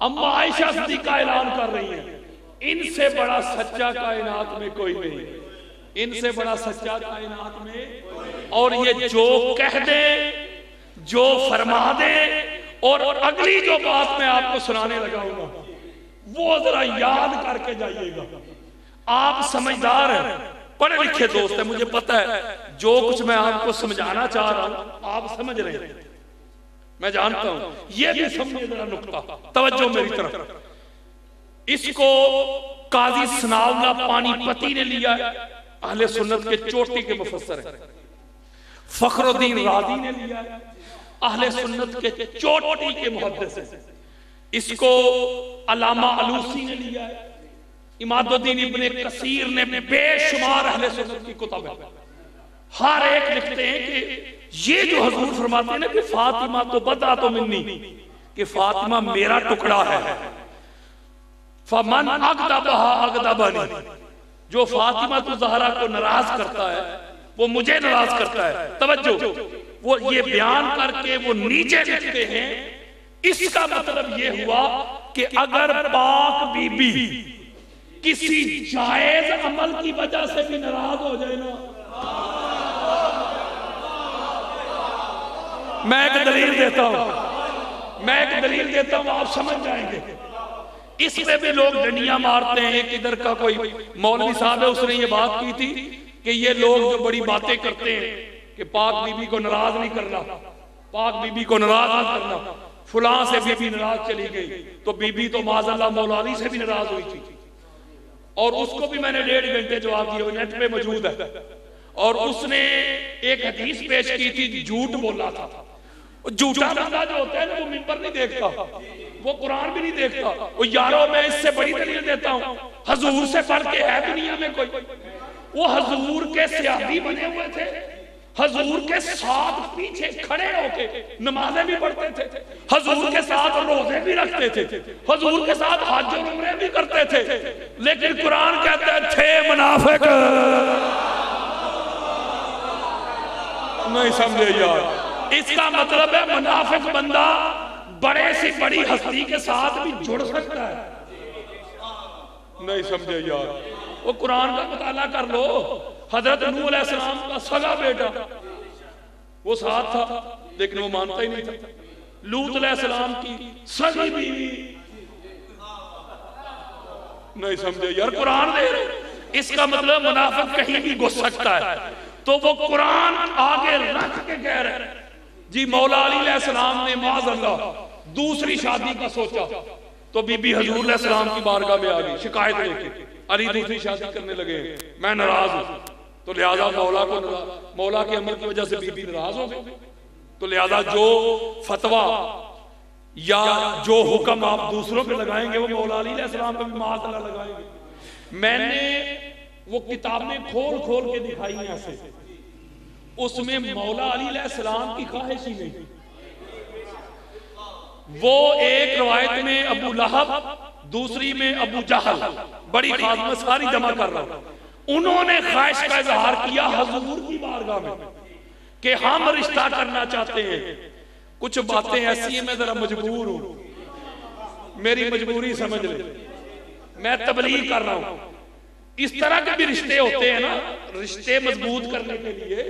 اما عائشہ صدیقہ اعلان کر رہی ہیں ان سے بڑا سچا کائنات میں کوئی نہیں، ان سے بڑا سچا کائنات میں، اور یہ جو کہہ دے جو فرما دے، اور اگلی جو بات میں آپ کو سنانے لگا ہوں گا وہ ذرا یاد کر کے جائیے گا۔ آپ سمجھدار ہیں، پڑھے لکھے دوست ہیں، مجھے پتہ ہے جو کچھ میں آپ کو سمجھانا چاہ رہا ہوں آپ سمجھ رہے ہیں، میں جانتا ہوں۔ یہ بھی سمجھے ذرا نکتہ، توجہ میری طرف۔ اس کو قاضی ثناء اللہ پانی پتی نے لیا ہے، اہل سنت کے چوٹی کے مفسر ہیں۔ فخر الدین رازی نے لیا ہے، اہل سنت کے چوٹی کے محدث ہیں۔ اس کو علامہ علوسی نے لیا ہے، اماد الدین ابن کثیر نے بے شمار اہل سنت کی کتب ہے، ہر ایک لکھتے ہیں کہ یہ جو حضور فرماتے ہیں نا کہ فاطمہ تو بضعۃ منی، کہ فاطمہ میرا ٹکڑا ہے، فمن اغضبها اغضبنی، جو فاطمہ تو زہرا کو ناراض کرتا ہے وہ مجھے ناراض کرتا ہے۔ توجہ، وہ یہ بیان کر کے وہ نیچے لکھتے ہیں، اس کا مطلب یہ ہوا کہ اگر پاک بی بی کسی جائز عمل کی وجہ سے بھی ناراض ہو جائے نا، میں ایک دلیل دیتا ہوں، آپ سمجھ جائیں گے۔ اس میں بھی لوگ ڈنڈیاں مارتے ہیں، ایک ادھر کا کوئی مولوی صاحب ہے، اس نے یہ بات کی تھی کہ یہ لوگ جو بڑی باتیں کرتے ہیں کہ پاک بی بی کو ناراض نہیں کرنا، پاک بی بی کو ناراض نہیں کرنا، فلاں سے بی بی ناراض چلی گئی تو بی بی تو معاذ اللہ مولا علی سے بھی ناراض ہوئی تھی، اور اس کو بھی میں نے 1.5 گھنٹے جواب دیا، نیٹ پہ موجود ہے۔ اور اس نے ایک حدیث پیش کی تھی، جھوٹ بولا تھا۔ جھوٹا بندہ جو ہوتا ہے وہ منبر نہیں دیکھتا، وہ قرآن بھی نہیں دیکھتا، وہ یارو میں اس سے بڑی دلیل دیتا ہوں، حضور سے پڑھ کے ہے دنیا میں کوئی؟ وہ حضور کے صحابی بنے ہوئے تھے، حضور کے ساتھ پیچھے کھڑے ہو کے نمازیں بھی پڑھتے تھے، حضور کے ساتھ روزے بھی رکھتے تھے، حضور کے ساتھ حج و عمرے بھی کرتے تھے، لیکن قرآن کہتا ہے تھے منافق۔ نہیں سمجھے یار؟ اس کا مطلب ہے منافق بندہ بڑے سی بڑی ہستی کے ساتھ بھی جڑ سکتا ہے۔ نہیں سمجھے یار؟ وہ قرآن کا مطالعہ کر لو، حضرت نوح علیہ السلام کا سگا بیٹا وہ ساتھ تھا لیکن وہ مانتا ہی نہیں تھا، لوط علیہ السلام کی سگی بیوی، نہیں سمجھے یار؟ قرآن دے رہے، اس کا مطلب منافق کہیں بھی گھس سکتا ہے۔ تو وہ قرآن آگے رکھ کے کہہ رہے جی مولا علی علیہ السلام نے معاذ اللہ دوسری شادی کا سوچا تو بی بی حضور علیہ السلام کی بارگاہ میں آ گئی شکایت لے کے، علی دوسری شادی کرنے لگے، میں ناراض ہوں، تو لہذا مولا کے عمل کی وجہ سے بی بی ناراض ہو گئی، تو لہذا جو فتویٰ یا جو حکم آپ دوسروں پہ لگائیں گے وہ مولا علی علیہ السلام پہ بھی معاذ اللہ لگائیں گے۔ میں نے وہ کتابیں کھول کے دکھائی ہیں ایسے، اس میں مولا علی علیہ السلام کی خواہش ہی نہیں۔ وہ ایک روایت میں ابو لہب، دوسری میں ابو جہل، بڑی خاص میں ساری جمع کر رہا ہوں، انہوں نے خواہش کا اظہار کیا حضور کی بارگاہ میں کہ ہم رشتہ کرنا چاہتے ہیں، کچھ باتیں ایسی ہیں میں ذرا مجبور ہوں، میری مجبوری سمجھ لیں، میں تبلیغ کر رہا ہوں۔ اس طرح کے بھی رشتے ہوتے ہیں نا، رشتے مضبوط کرنے کے لیے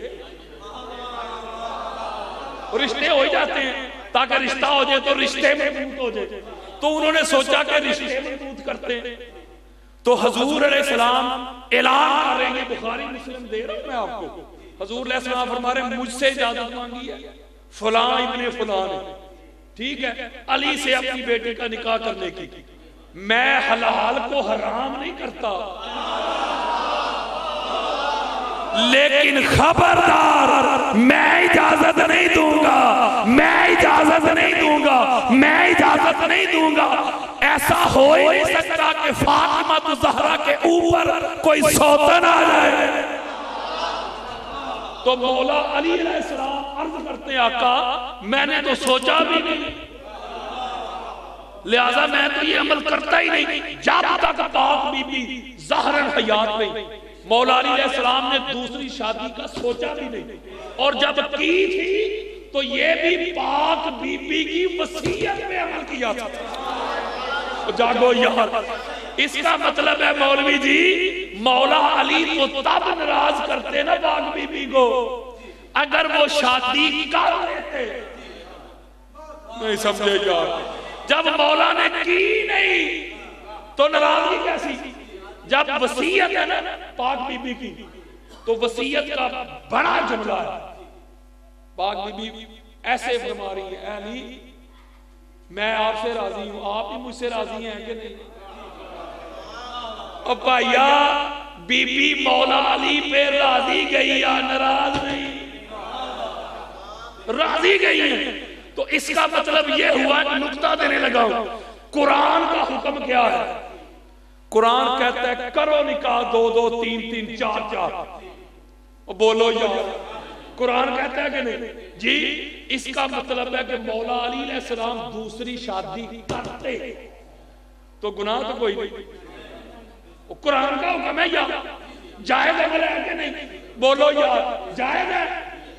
رشتے ہو جاتے ہیں تاکہ رشتہ ہو جائے تو رشتے مضبوط ہو جائے، تو انہوں نے سوچا کہ رشتے مضبوط کرتے ہیں، تو حضور علیہ السلام اعلان کر رہے ہیں، بخاری مسلم دے رہا ہوں میں آپ کو، حضور علیہ السلام فرما رہے ہیں مجھ سے اجازت مانگی ہے فلاں ابن فلاں نے، ٹھیک ہے، علی سے اپنی بیٹی کا نکاح کرنے کی، میں حلال کو حرام نہیں کرتا، لیکن خبردار میں اجازت نہیں دوں گا، میں اجازت نہیں دوں گا، میں اجازت نہیں دوں گا، ایسا ہو ہی نہیں سکتا کہ فاطمہ الزہرا کے اوپر کوئی سوتن آ جائے۔ تو مولا علی علیہ السلام عرض کرتے آقا میں نے تو سوچا بھی نہیں، لہذا میں تو یہ عمل کرتا ہی نہیں جب تک پاک بی بی زہرا حیات نہیں۔ مولا علی علیہ السلام نے دوسری شادی کا سوچا بھی نہیں، اور جب کی تھی تو یہ بھی پاک بی بی کی وصیت پہ عمل کیا تھا۔ جاگو یار، اس کا مطلب ہے مولوی جی مولا علی تو تب ناراض کرتے نا پاک بی بی کو اگر وہ شادی کر لیتے، نہیں سمجھے یار؟ جب مولا نے کی نہیں تو ناراضگی کیسی؟ جب وصیت ہے نا پاک بی بی کی تو وصیت کا بڑا جملہ ہے، پاک بی بی ایسے فرما رہی ہے، اے علی میں آپ سے راضی ہوں، آپ ہی مجھ سے راضی ہیں کہ نہیں؟ اب بھائیا بی بی مولا علی پہ راضی گئی یا ناراض نہیں؟ راضی گئی ہے، تو اس کا مطلب یہ ہوا کہ نکتہ دینے لگا ہوں، قرآن کا حکم کیا ہے؟ قرآن کہتا ہے کرو نکاح 2 2 3 3 4 4، بولو یار قرآن کہتا ہے کہ نہیں جی؟ اس کا مطلب ہے کہ مولا علی علیہ السلام دوسری شادی کرتے تو گناہ تو کوئی نہیں، قرآن کا حکم ہے یا جائز عمل ہے کہ نہیں؟ بولو یار جائز ہے؟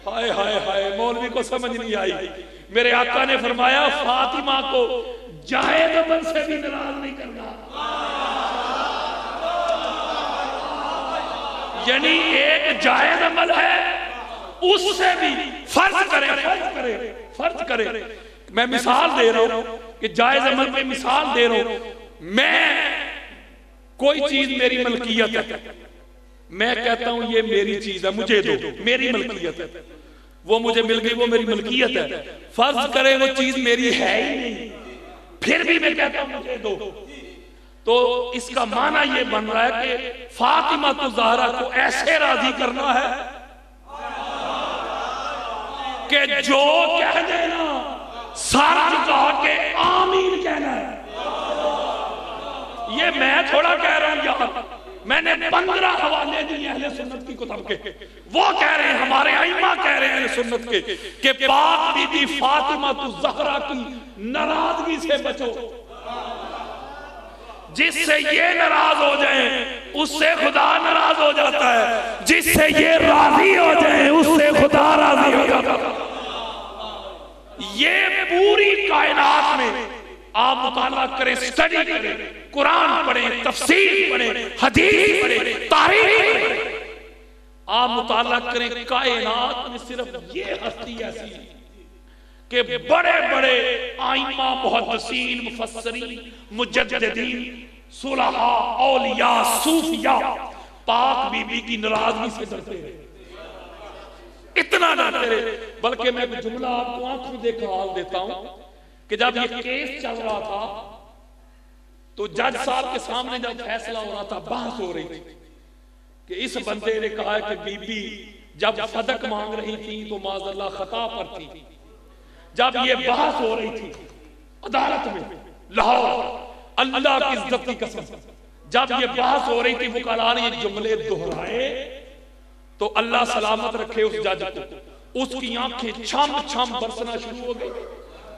ہائے ہائے ہائے، مولوی کو سمجھ نہیں آئی۔ میرے آقا نے فرمایا فاطمہ کو جائز عمل سے بھی ناراض نہیں کرنا، یعنی ایک جائز عمل ہے اس سے بھی فرض کرے۔ میں مثال دے رہا ہوں کہ جائز عمل پہ مثال دے رہا ہوں، میں کوئی چیز میری ملکیت ہے، میں کہتا ہوں یہ میری چیز ہے مجھے دو، میری ملکیت ہے، وہ مجھے مل گئی وہ میری ملکیت ہے، فرض کرے وہ چیز میری ہے ہی نہیں پھر بھی میں کہتا ہوں مجھے دو، تو اس کا معنی یہ بن رہا ہے کہ فاطمہ الزہرا کو ایسے راضی کرنا ہے کہ جو کہہ دینا سارا جھکا کے آمین کہنا ہے۔ یہ میں تھوڑا کہہ رہا ہوں یار، میں نے 15 حوالے دیے اہل سنت کی کتب کے، وہ کہہ رہے ہیں، ہمارے ائمہ کہہ رہے ہیں اہل سنت کے کہ پاک بی بی فاطمہ الزہرا کی ناراضگی سے بچو، جس سے یہ ناراض ہو جائیں اس سے خدا ناراض ہو جاتا ہے، جس سے یہ راضی ہو جائیں اس سے خدا راضی ہو جاتا ہے۔ یہ پوری کائنات میں آپ مطالعہ کریں، سٹڈی کریں، قرآن پڑھیں، تفسیر پڑھیں، حدیث پڑھیں، تاریخ پڑھیں، آپ مطالعہ کریں، کائنات میں صرف یہ ہستی ایسی ہے کہ بڑے بڑے آئمہ، محدثین، مفسرین، مجددین، صلحاء، اولیاء، صوفیاء پاک بی بی کی ناراضگی سے ڈرتے رہے، اتنا ڈرتے رہے۔ بلکہ میں ایک جملہ آپ کو آنکھوں دیکھ حال دیتا ہوں کہ جب یہ کیس چل رہا تھا تو جج صاحب کے سامنے جب فیصلہ ہو رہا تھا، بحث ہو رہی تھی کہ اس بندے نے کہا کہ بی بی جب صدق مانگ رہی تھی تو معاذ اللہ خطا پر تھی۔ جب یہ بحث ہو رہی تھی عدالت میں لاہور، اللہ کی عزت کی قسم، جب یہ بحث ہو رہی تھی وکلاء نے یہ جملے دہرائے تو اللہ سلامت رکھے اس جج کو، اس کی آنکھیں چھم چھم برسنا شروع ہو گئی۔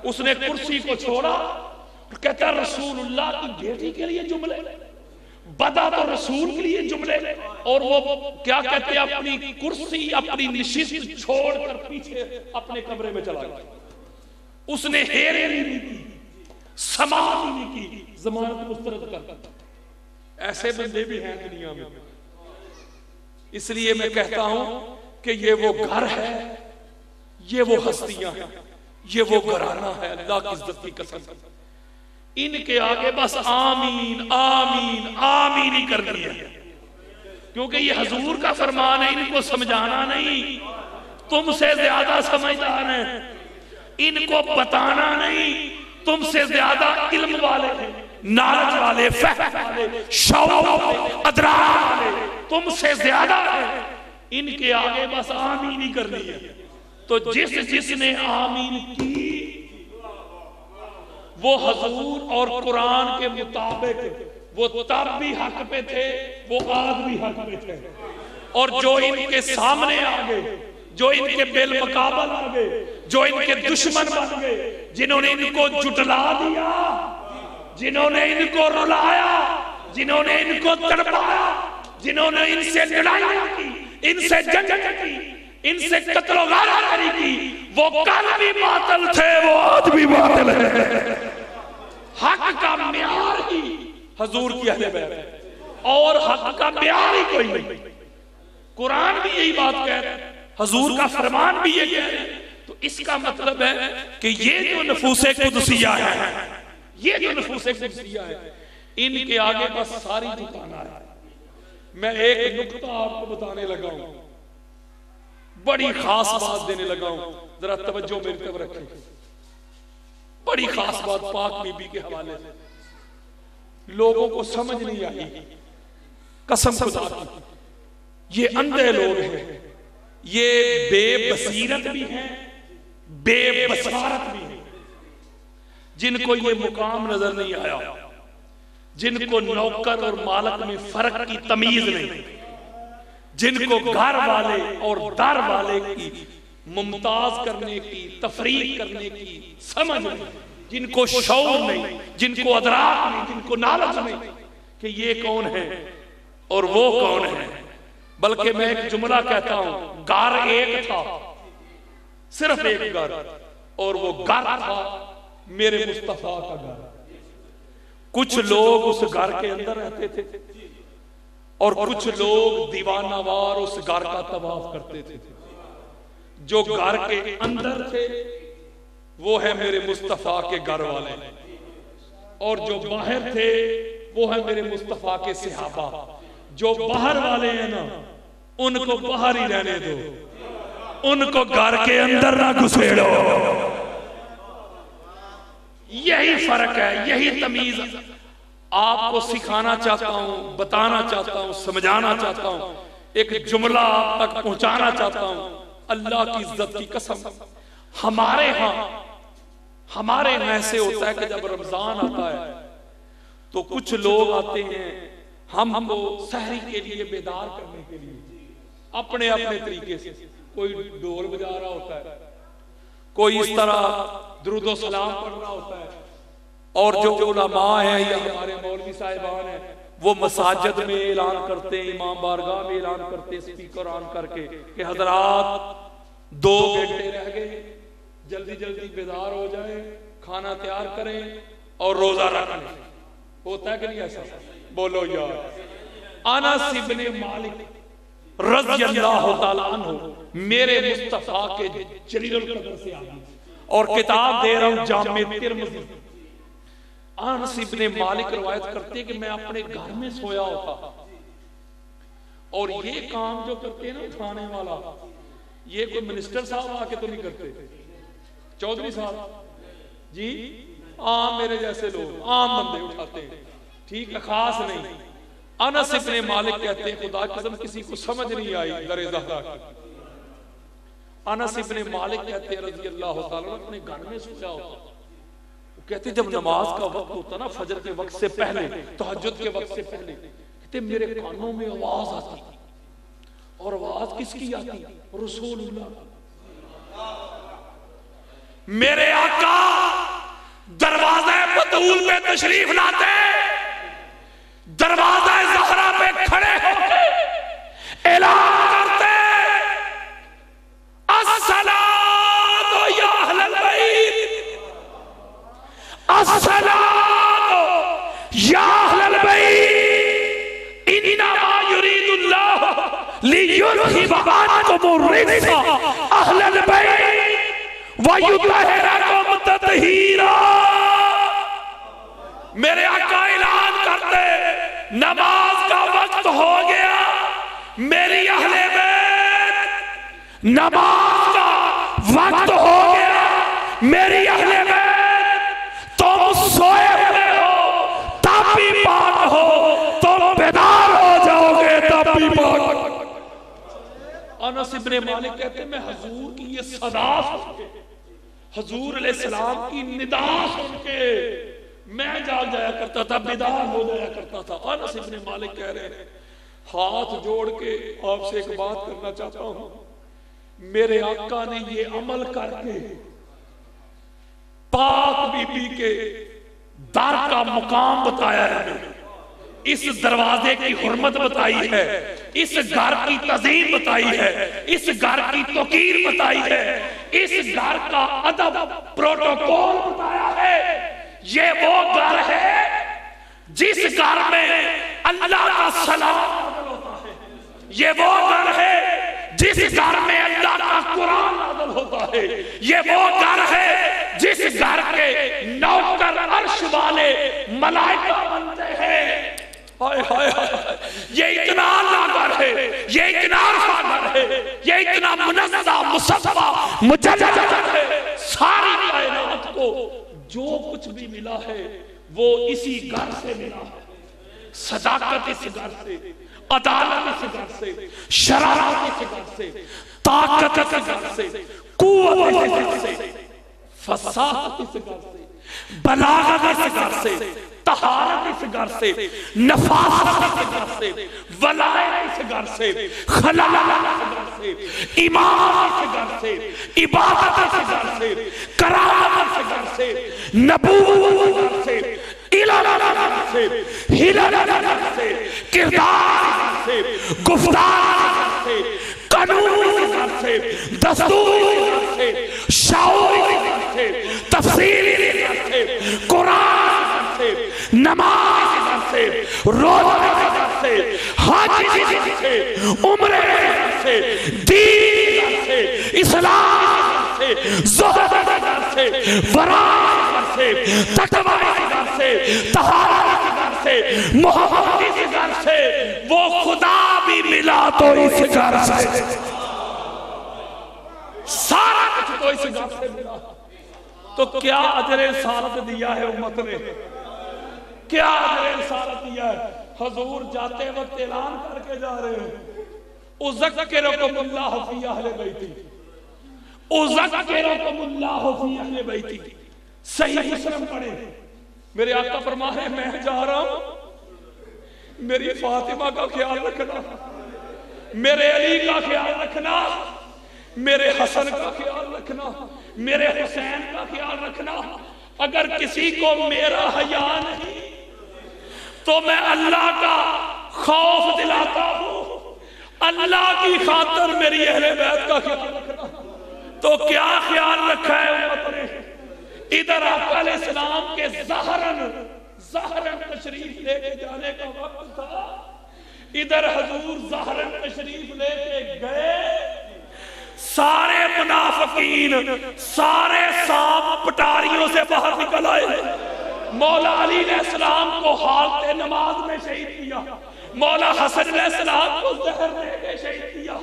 اس نے کرسی کو چھوڑا اور کہتا رسول اللہ کی بیٹی کے لیے جملے، بدا تو رسول کے لیے جملے، اور وہ کیا کہتے ہیں اپنی کرسی، اپنی نشست چھوڑ کر پیچھے اپنے کمرے میں چلا گیا۔ اس نے ہیرے نہیں کی، سماعت نہیں کی، ضمانت مسترد کر۔ ایسے بندے بھی ہیں دنیا میں۔ اس لیے میں کہتا ہوں کہ یہ وہ گھر ہے، یہ وہ ہستیاں ہیں، یہ وہ گھرانہ ہے، اللہ کی عزت کی قسم۔ ان کے آگے بس آمین آمین آمین ہی کرنی ہے، کیونکہ یہ حضور کا فرمان ہے، ان کو سمجھانا نہیں، تم سے زیادہ سمجھدار ہیں، ان کو بتانا نہیں، تم سے زیادہ علم والے ہیں، نالج والے، فہم والے، شعور والے، ادراک والے تم سے زیادہ ہیں، ان کے آگے بس آمین ہی کرنی ہے۔ تو جس نے آمین کی وہ حضور اور قرآن کے مطابق، وہ تب بھی حق پہ تھے، وہ آج بھی حق پہ تھے، اور جو ان کے سامنے آگے، جو ان کے بالمقابل آگے، جو ان کے دشمن بن گئے، جنہوں نے ان کو جھٹلا دیا، جنہوں نے ان کو رلایا، جنہوں نے ان کو تڑپایا، جنہوں نے ان سے لڑائیاں کی، ان سے جنگ کی، ان سے قتل و غارت کی، وہ کل بھی باطل تھے، وہ آج بھی باطل ہے۔ حق کا معیار ہی حضور کی اہل بیت ہے، اور حق کا معیار ہی کوئی نہیں۔ قرآن بھی یہی بات کہہ رہا ہے، حضور کا فرمان بھی یہ کہہ رہا ہے، تو اس کا مطلب ہے کہ یہ جو نفوس قدسیہ ہے، یہ جو نفوس قدسیہ ہے، ان کے آگے بس ساری دکانہ ہے۔ میں ایک نکتہ آپ کو بتانے لگا ہوں، بڑی خاص بات دینے لگا ہوں، ذرا توجہ میری طرف رکھیں۔ بڑی خاص بات پاک بی بی کے حوالے سے لوگوں کو سمجھ نہیں آئی، قسم خدا کی، یہ اندھے لوگ ہیں، یہ بے بصیرت بھی ہیں، بے بصارت بھی ہیں، جن کو یہ مقام نظر نہیں آیا، جن کو نوکر اور مالک میں فرق کی تمیز نہیں، جن کو گھر والے اور در والے کی ممتاز کرنے کی، تفریق کرنے کی سمجھ نہیں، جن کو شعور نہیں، جن کو ادراک نہیں، جن کو نالج نہیں کہ یہ کون ہے اور وہ کون ہے۔ بلکہ میں ایک جملہ کہتا ہوں، گھر ایک تھا، صرف ایک گھر، اور وہ گھر تھا میرے مصطفیٰ کا گھر۔ کچھ لوگ اس گھر کے اندر رہتے تھے اور کچھ لوگ دیوانہ وار اس گھر کا طواف کرتے تھے۔ جو گھر کے اندر تھے وہ ہے میرے مصطفیٰ کے گھر والے، اور جو باہر تھے وہ ہے میرے مصطفیٰ کے صحابہ۔ جو باہر والے ہیں نا ان کو باہر ہی رہنے دو، ان کو گھر کے اندر نہ گھسیڑو۔ یہی فرق ہے، یہی تمیز آپ کو سکھانا چاہتا ہوں، بتانا چاہتا ہوں، سمجھانا چاہتا ہوں، ایک جملہ آپ تک پہنچانا چاہتا ہوں۔ اللہ کی عزت کی قسم، ہمارے ہاں ایسے ہوتا ہے کہ جب رمضان آتا ہے تو کچھ لوگ آتے ہیں ہم کو سحری کے لیے بیدار کرنے کے لیے اپنے اپنے طریقے سے کوئی ڈول بجا رہا ہوتا ہے، کوئی اس طرح درود و سلام پڑھ رہا ہوتا ہے، اور جو علماء ہیں یا ہمارے مولوی صاحبان ہیں وہ مساجد میں اعلان کرتے ہیں، امام بارگاہ میں اعلان کرتے ہیں سپیکر آن کر کے کہ حضرات 2 گھنٹے رہ گئے، جلدی جلدی بیدار ہو جائیں، کھانا تیار کریں اور روزہ رکھیں۔ ہوتا ہے کہ نہیں ایسا؟ بولو یار۔ انس بن مالک رضی اللہ تعالیٰ عنہ میرے مصطفیٰ کے جلیل القدر سے آگے، اور کتاب دے رہا ہوں جامع ترمذی۔ انس بن مالک روایت کرتے کہ میں اپنے گھر میں سویا ہوتا، اور یہ کام جو کرتے ہیں نا اٹھانے والا، یہ کوئی منسٹر صاحب آ کے تو نہیں کرتے، چودھری صاحب جی، عام میرے جیسے لوگ عام بندے اٹھاتے ہیں، ٹھیک ہے، خاص نہیں۔ انس بن مالک کہتے ہیں خدا کی قسم کسی کو سمجھ نہیں آئی در زہرا کی۔ انس بن مالک کہتے ہیں رضی اللہ تعالیٰ اپنے گھر میں سویا ہوتا، وہ کہتے جب نماز کا وقت ہوتا نا، فجر کے وقت سے پہلے، تہجد کے وقت سے پہلے، کہتے میرے کانوں میں آواز آتی، اور آواز کس کی آتی؟ رسول اللہ، میرے آقا دروازہ بطول پہ تشریف لاتے، دروازہ زہرا پہ کھڑے ہو کے اعلان کرتے الصلاۃ یا اہل البیت، الصلاۃ یا اہل البیت، انما یرید اللہ لیذھب عنکم الرجس اہل البیت ویطہرکم تطہیرا۔ میرے آقا اعلان کرتے نماز کا وقت ہو گیا، میری اہل بیت نماز کا وقت ہو گیا، میری اہل بیت تم سوئے ہوئے ہو تب بھی پاک ہو، تم بیدار ہو جاؤ گے تب بھی پاک۔ انس بن مالک کہتے ہیں میں حضور کی یہ صدا سن کے، حضور علیہ السلام کی ندا سن کے میں جاگ جایا کرتا تھا، بیدار ہو جایا کرتا تھا۔ انس بن مالک کہہ رہے ہیں ہاتھ جوڑ کے آپ سے ایک بات کرنا چاہتا ہوں، میرے آقا نے یہ عمل کر کے پاک بی بی کے در کا مقام بتایا ہے، اس دروازے کی حرمت بتائی ہے، اس گھر کی تعظیم بتائی ہے، اس گھر کی توقیر بتائی ہے، اس گھر کا ادب پروٹوکول بتایا ہے۔ یہ وہ گھر ہے جس گھر میں اللہ کا سلام نازل ہوتا ہے، یہ وہ گھر ہے جس گھر میں اللہ کا قرآن نازل ہوتا ہے، یہ وہ گھر ہے جس گھر کے نوکر عرش والے ملائکہ بنتے ہیں۔ یہ اتنا اللہ گھر ہے، یہ اتنا عرفہ گھر ہے، یہ اتنا منزہ مصفہ مجدد ہے، ساری کائنات کو جو کچھ بھی ملا ہے وہ اسی گھر سے ملا ہے، صداقت اس گھر سے، عدالت اس گھر سے، شرارت اس گھر سے، طاقت اس گھر سے، قوت اس گھر سے، فصاحت اس گھر سے، بلاغت اس گھر سے، طہارت اس گھر سے، نفاست اس گھر سے، ولایت اس گھر سے، خلالت اس گھر سے، امامت اس گھر سے، عبادت اس گھر سے، کرامت اس گھر سے، نبوت اس گھر سے، علم اس گھر سے، حلم اس گھر سے، کردار اس گھر سے، گفتار اس گھر سے، قانون اس گھر سے، دستور اس گھر سے، شعور اس گھر سے، تفسیر اس گھر سے، قرآن اس گھر سے، نماز اس گھر سے، روزہ اس گھر سے، حج اس گھر سے، عمرہ اس گھر سے، دین اس گھر سے، اسلام اس گھر سے، زہد اس گھر سے، ورع اس گھر سے، تقوی اس گھر سے، طہارت اس گھر سے، محبت اس گھر سے، وہ خدا بھی ملا تو اس گھر سے، سارا کچھ تو اس گھر سے ملا۔ تو کیا اجر رسالت دیا ہے امت نے؟ کیا اجر رسالت دیا ہے؟ حضور جاتے وقت اعلان کر کے جا رہے ہیں اذکرکم اللہ فی اہل بیتی، اذکرکم اللہ فی اہل بیتی۔ صحیح مسلم پڑھے، میرے آقا فرما ہے میں جا رہا ہوں میری فاطمہ کا خیال رکھنا، میرے علی کا خیال رکھنا، میرے حسن کا خیال رکھنا، میرے حسین کا خیال رکھنا۔ اگر کسی کو میرا حیا نہیں تو میں اللہ کا خوف دلاتا ہوں، اللہ کی خاطر میری اہل بیت کا خیال رکھنا۔ تو کیا خیال رکھا ہے امت نے؟ ادھر آقا علیہ السلام کے ظاہراً تشریف لے کے جانے کا وقت تھا، ادھر حضور ظاہراً تشریف لے کے گئے، سارے منافقین، سارے سانپ پٹاریوں سے باہر نکل آئے۔ مولا علی علیہ السلام کو حالت نماز میں شہید کیا، مولا حسن علیہ السلام کو زہر دے کے شہید کیا،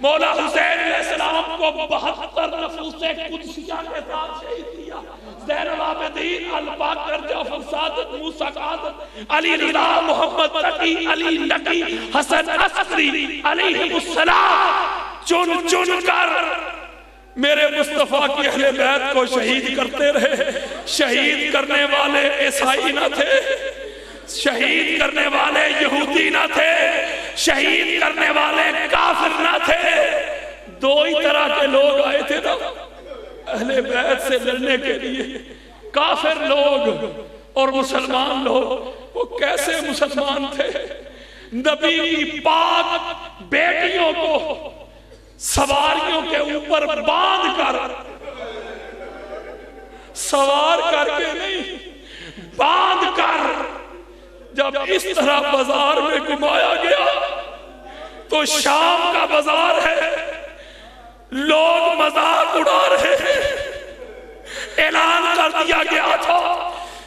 مولا حسین علیہ السلام کو 72 نفوس قدسیہ کے ساتھ شہید کیا، زین العابدین، الباقر، جعفر صادق، موسیٰ قادر، علی رضا، محمد تقی، علی نقی، حسن عسکری علیہ السلام چن چن کر میرے مصطفیٰ کی اہل بیت کو شہید کرتے رہے۔ شہید کرنے والے عیسائی نہ تھے، شہید کرنے والے یہودی نہ تھے، شہید کرنے والے کافر نہ تھے، دو ہی طرح کے لوگ آئے تھے نا اہل بیت سے لڑنے کے لیے، کافر لوگ اور مسلمان لوگ۔ وہ کیسے مسلمان تھے؟ نبی کی پاک بیٹیوں کو سواریوں کے اوپر باندھ کر، سوار کر کے نہیں، باندھ کر جب اس طرح بازار میں گھمایا گیا تو شام کا بازار ہے، لوگ مذاق اڑا رہے ہیں۔ اعلان کر دیا گیا تھا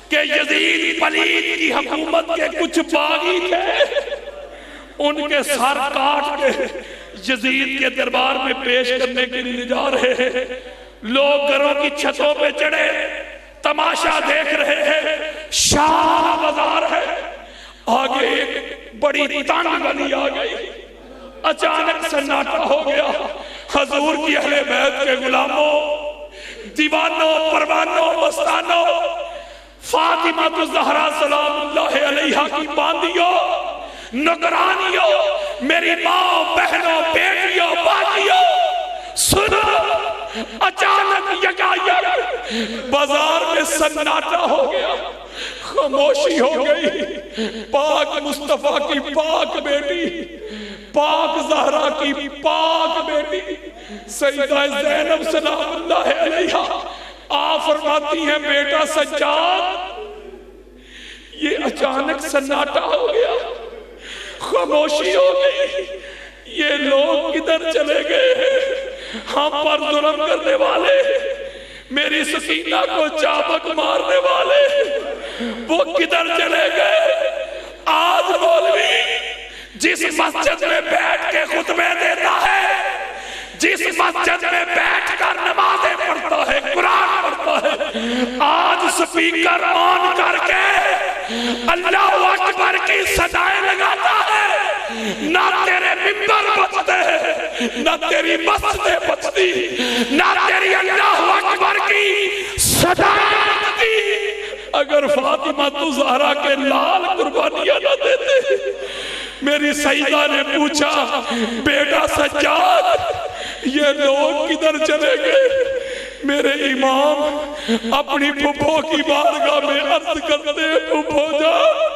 کہ یزید پلید کی حکومت کے کچھ باغی تھے، ان کے سر کاٹ کے یزید کے دربار میں پیش کرنے کے لیے جا رہے ہیں۔ لوگ گھروں کی چھتوں پہ چڑھے تماشا دیکھ رہے ہیں، شام بازار ہے، آگے ایک بڑی تنگ گلی آ گئی، اچانک سناٹا ہو گیا۔ حضور کی اہل بیت کے غلاموں، دیوانوں، پروانوں، مستانوں، فاطمہ الزہرا سلام اللہ علیہا کی باندیوں، نگرانیوں، میری ماں، بہنوں، بیٹیوں، باجیوں، سنو، اچانک یکایک بازار میں سناٹا ہو گیا، خاموشی ہو گئی۔ پاک مصطفیٰ کی پاک بیٹی، پاک زہرا کی پاک بیٹی سیدہ زینب سلام اللہ علیہا آپ فرماتی ہیں بیٹا سجاد، یہ اچانک سناٹا ہو گیا، خاموشی ہو گئی، یہ لوگ کدھر چلے گئے ہیں؟ ہم پر ظلم کرنے والے، میری سکینہ کو چابک مارنے والے، وہ کدھر چلے گئے؟ آج مولوی جس مسجد میں بیٹھ کے خطبے دیتا ہے، جس مسجد میں بیٹھ کر نمازیں پڑھتا ہے، قرآن پڑھتا ہے، آج سپیکر آن کر کے اللہ اکبر کی صدائیں لگاتا ہے، نہ تیرے ممبر بچتے ہیں، نہ تیری مسجدیں بچتی، نہ تیری اللہ اکبر کی صدائیں بچتی۔ اگر فاطمہ الزہرا کے لال قربانیاں نہ دیتے۔ میری سیدہ نے پوچھا بیٹا سجاد یہ لوگ کدھر چلے گئے؟ میرے امام اپنی پھپھو کی بارگاہ میں عرض کرتے ہیں، پھپھو جان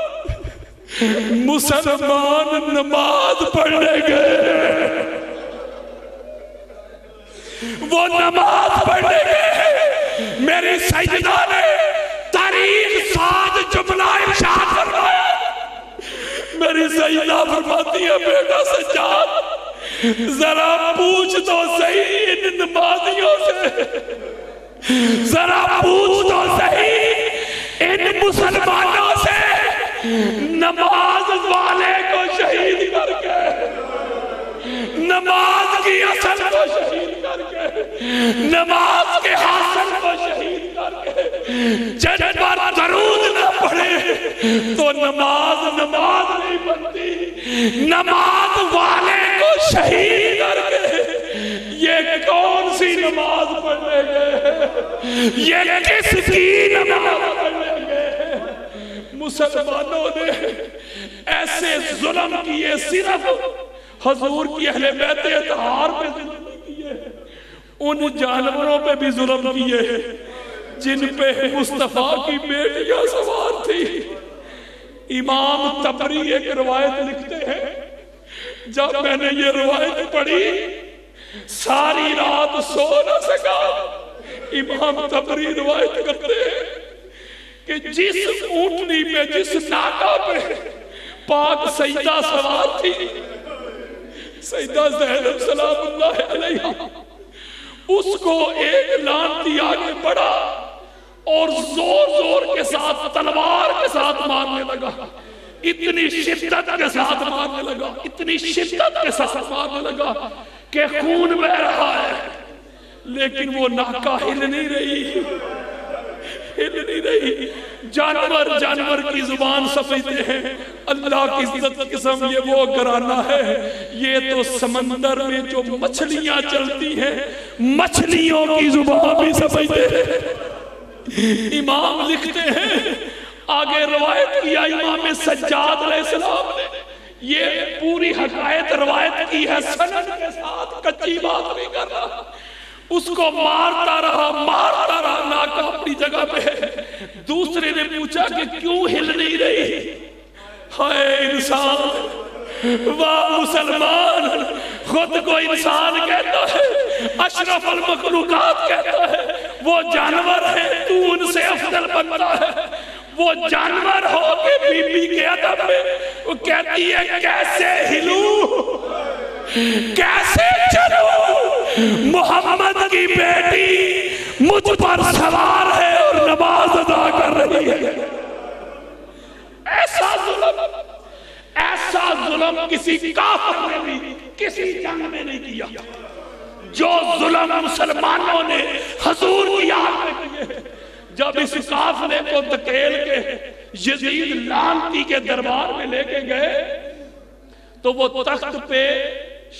مسلمان نماز پڑھنے گئے، وہ نماز پڑھنے گئے۔ میری سیدہ نے تاریخ ساز جملہ ارشاد فرمایا، میری سیدہ فرماتی ہے بیٹا سجاد ذرا پوچھ تو صحیح ان نمازیوں سے، ذرا پوچھ تو صحیح ان مسلمانوں سے، نماز والے کو شہید کر کے، نماز کی اصل کو شہید کر کے، نماز کے حاصل کو شہید کر کے جن پر درود نہ پڑھے تو نماز نہیں بنتی۔ نماز والے کو شہید کر کے یہ کون سی نماز پڑھنے گئے؟ یہ کس کی نماز پڑھنے گئے؟ مسلمانوں نے ایسے ظلم کیے صرف حضور کی اہل بیت اطہار پہ ظلم کیے، ان جانوروں پہ بھی ظلم کیے جن پہ مصطفیٰ کی بیٹیاں سوار تھی۔ امام طبری ایک روایت لکھتے ہیں، جب میں نے یہ روایت پڑھی ساری رات سو نہ سکا۔ امام طبری روایت کرتے ہیں کہ جس اونٹنی پہ، جس ناکا پہ پاک سیدہ سوار تھی، سیدہ زینب سلام اللہ علیہا، اس کو ایک لانتی آگے بڑھا اور زور زور کے ساتھ تلوار کے ساتھ مارنے لگا، اتنی شدت کے ساتھ مارنے لگا، اتنی شدت کے ساتھ مارنے لگا کہ خون بہ رہا ہے، لیکن وہ ناکا ہل نہیں رہی، ہل نہیں رہی۔ جانور کی زبان سمجھتے ہیں، اللہ کی عزت کی قسم یہ وہ گھرانہ ہے، یہ تو سمندر میں جو مچھلیاں چلتی ہیں مچھلیوں کی زبان بھی سمجھتے ہیں۔ امام لکھتے ہیں، آگے روایت کیا امام سجاد علیہ السلام نے، یہ پوری حقائق روایت کی ہے سند کے ساتھ، کچی بات نہیں کر رہا، اس کو مارتا رہا ناکا اپنی جگہ پہ۔ دوسرے نے پوچھا کہ کیوں ہل نہیں رہی؟ ہائے انسان، واہ مسلمان، خود کو انسان کہتا ہے، اشرف المخلوقات کہتا ہے، وہ جانور ہے، تو ان سے افضل بنتا ہے۔ وہ جانور ہو کے بی بی کے ادب میں وہ کہتی ہے کیسے ہلوں، کیسے چلوں، محمد کی بیٹی مجھ پر سوار ہے اور نماز ادا کر رہی ہے۔ ایسا ظلم کسی کافر نے بھی کسی جنگ میں نہیں کیا جو ظلم مسلمانوں نے حضور کی آگ میں کیے۔ جب اس قافلے کو دھکیل کے یزید لعنتی کے دربار میں لے کے گئے تو وہ تخت پہ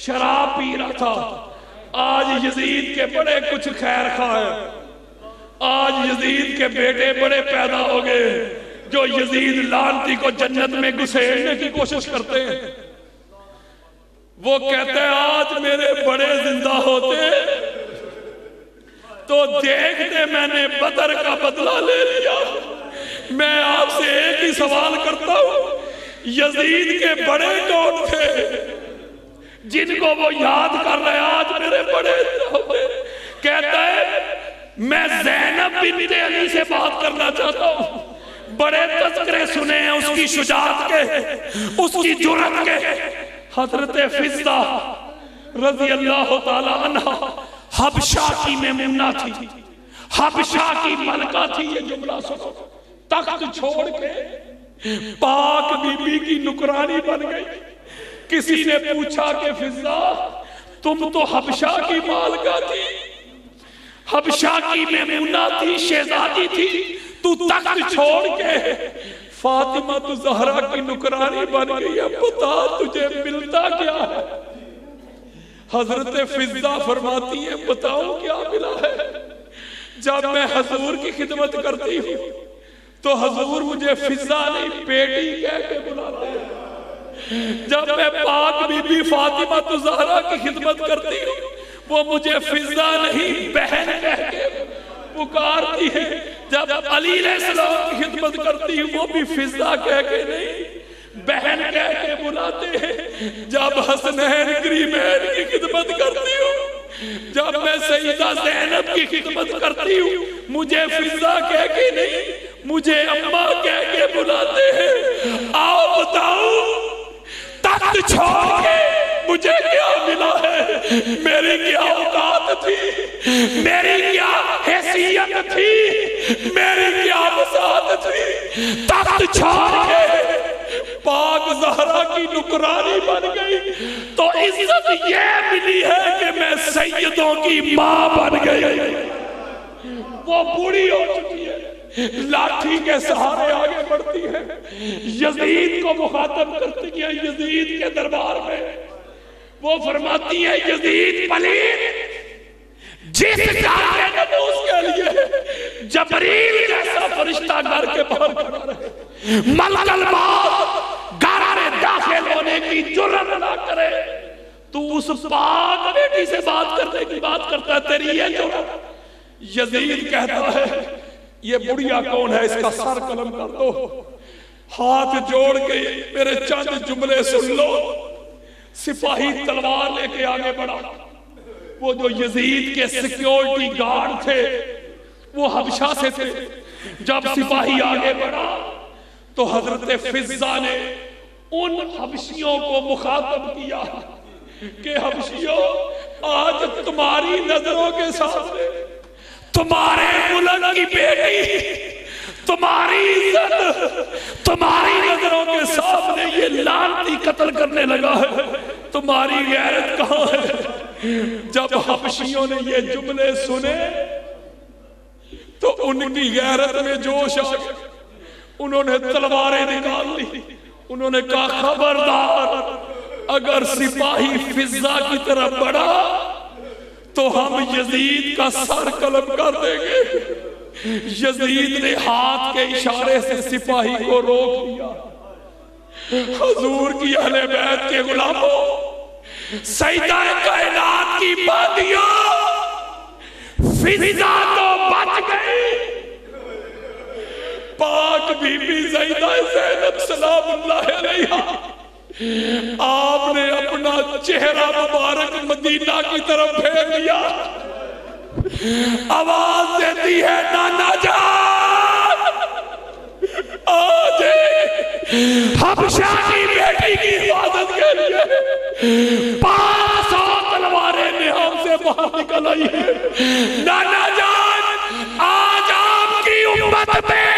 شراب پی رہا تھا۔ آج یزید کے بڑے کچھ خیر خواہ ہیں، آج یزید کے بیٹے بڑے پیدا ہو گئے جو یزید لعنتی کو جنت میں گھسیڑنے کی کوشش کرتے ہیں۔ وہ کہتے ہیں آج میرے بڑے زندہ ہوتے تو دیکھتے میں نے بدر کا بدلہ لے لیا۔ میں آپ سے ایک ہی سوال کرتا ہوں، یزید کے بڑے کون تھے جن کو وہ یاد کر رہے آج میرے بڑے ہوتے؟ کہتا ہے میں زینب بنت علی سے بات کرنا چاہتا ہوں، بڑے تذکرے سنے ہیں اس کی شجاعت کے، اس کی جرأت کے۔ حضرت فضہ رضی اللہ تعالی عنہ حبشہ کی میمونہ تھی، حبشہ کی ملکہ تھی، یہ جملہ سنو، تخت چھوڑ کے پاک بی بی کی نکرانی بن گئی۔ کسی نے پوچھا کہ فضہ تم تو حبشہ کی مالکہ تھی، حبشہ کی میمونہ تھی، شہزادی تھی، تو تخت چھوڑ کے فاطمہ تو زہرا کی نکرانی بن گئی ہے، بتا تجھے ملتا کیا ہے؟ حضرت فضہ فرماتی ہیں بتاؤ کیا ملا ہے؟ جب میں حضور کی خدمت کرتی ہوں تو حضور مجھے فضہ نہیں بیٹی کہہ کے بلاتے ہیں، جب میں پاک بی بی فاطمہ تو زہرا کی خدمت کرتی ہوں وہ مجھے فضہ نہیں بہن کہہ کے پکارتی ہے، جب علی علیہ السلام کی خدمت کرتی ہوں وہ بھی فضہ کہہ کے نہیں بہن کہہ کے بلاتے ہیں، جب حسنین گریمین کی خدمت کرتی ہوں، جب میں سیدہ زینب کی خدمت کرتی ہوں مجھے فضہ کہہ کے نہیں مجھے اماں کہہ کے بلاتے ہیں۔ آؤ بتاؤ تخت چھوڑ کے مجھے کیا ملا ہے؟ میری کیا اوقات تھی؟ میری کیا حیثیت تھی؟ میری کیا وسعت تھی؟ تخت چھوڑ کے پاک زہرا کی نکرانی بن گئی تو عزت یہ ملی ہے کہ میں سیدوں کی ماں بن گئی۔ وہ بوڑھی ہو چکی ہے، لاٹھی کے سہارے آگے بڑھتی ہے، یزید کو مخاطب کرتی ہے یزید کے دربار میں۔ وہ فرماتی ہے یزید پلید جس گھر کے نبوس کے لیے جبریل جیسا فرشتہ گھر کے باہر کھڑا رہے، ملک الموت مارنے کی جرات نہ کرے، تو اس پاک بیٹی سے بات کرنے کی بات کرتا ہے، تیری یہ جرات۔ یزید کہتا ہے یہ بڑھیا کون ہے، اس کا سر قلم کر دو۔ ہاتھ جوڑ کے میرے چند جملے سن لو۔ سپاہی تلوار لے کے آگے بڑھا۔ وہ جو یزید کے سیکیورٹی گارڈ تھے وہ حبشہ سے تھے۔ جب سپاہی آگے بڑھا تو حضرت فضہ نے ان حبشیوں کو مخاطب کیا کہ حبشیوں، آج تمہاری نظروں کے سامنے تمہارے ملک کی بیٹی، تمہاری عزت تمہاری نظروں کے سامنے یہ لعنتی قتل کرنے لگا ہے، تمہاری غیرت کہاں ہے؟ جب حبشیوں نے یہ جملے سنے تو ان کی غیرت میں جوش آ گیا، انہوں نے تلواریں نکال لی، انہوں نے کہا خبردار اگر سپاہی فضہ کی طرف بڑھا تو ہم یزید کا سر قلم کر دیں گے۔ یزید نے ہاتھ کے اشارے سے سپاہی کو روک دیا۔ حضور کی اہل بیت کے غلاموں، سیدہ کائنات کی بادیاں فضہ تو بچ گئی، پاک بی بی سیدہ زینب سلام اللہ علیہا، آپ نے اپنا چہرہ مبارک مدینہ کی طرف پھیر دیا، آواز دیتی ہے نانا جان آج حبشہ کی بیٹی کی حفاظت کے لیے 500 تلواریں نہام سے باہر نکل آئی ہیں۔ نانا جان آج آپ کی امت میں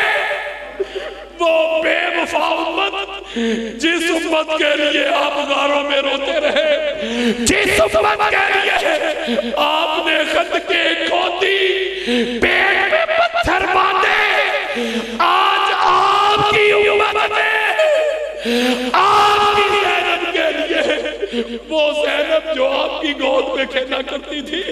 وہ بے وفا امت جس امت کے لیے آپ غاروں میں روتے رہے، جس امت کے لیے آپ نے خندقیں کھودی، پیٹ میں پتھر باندھے، آج آپ کی امت میں آپ کی زینب کے لیے، وہ زینب جو آپ کی گود میں کھیلا کرتی تھی،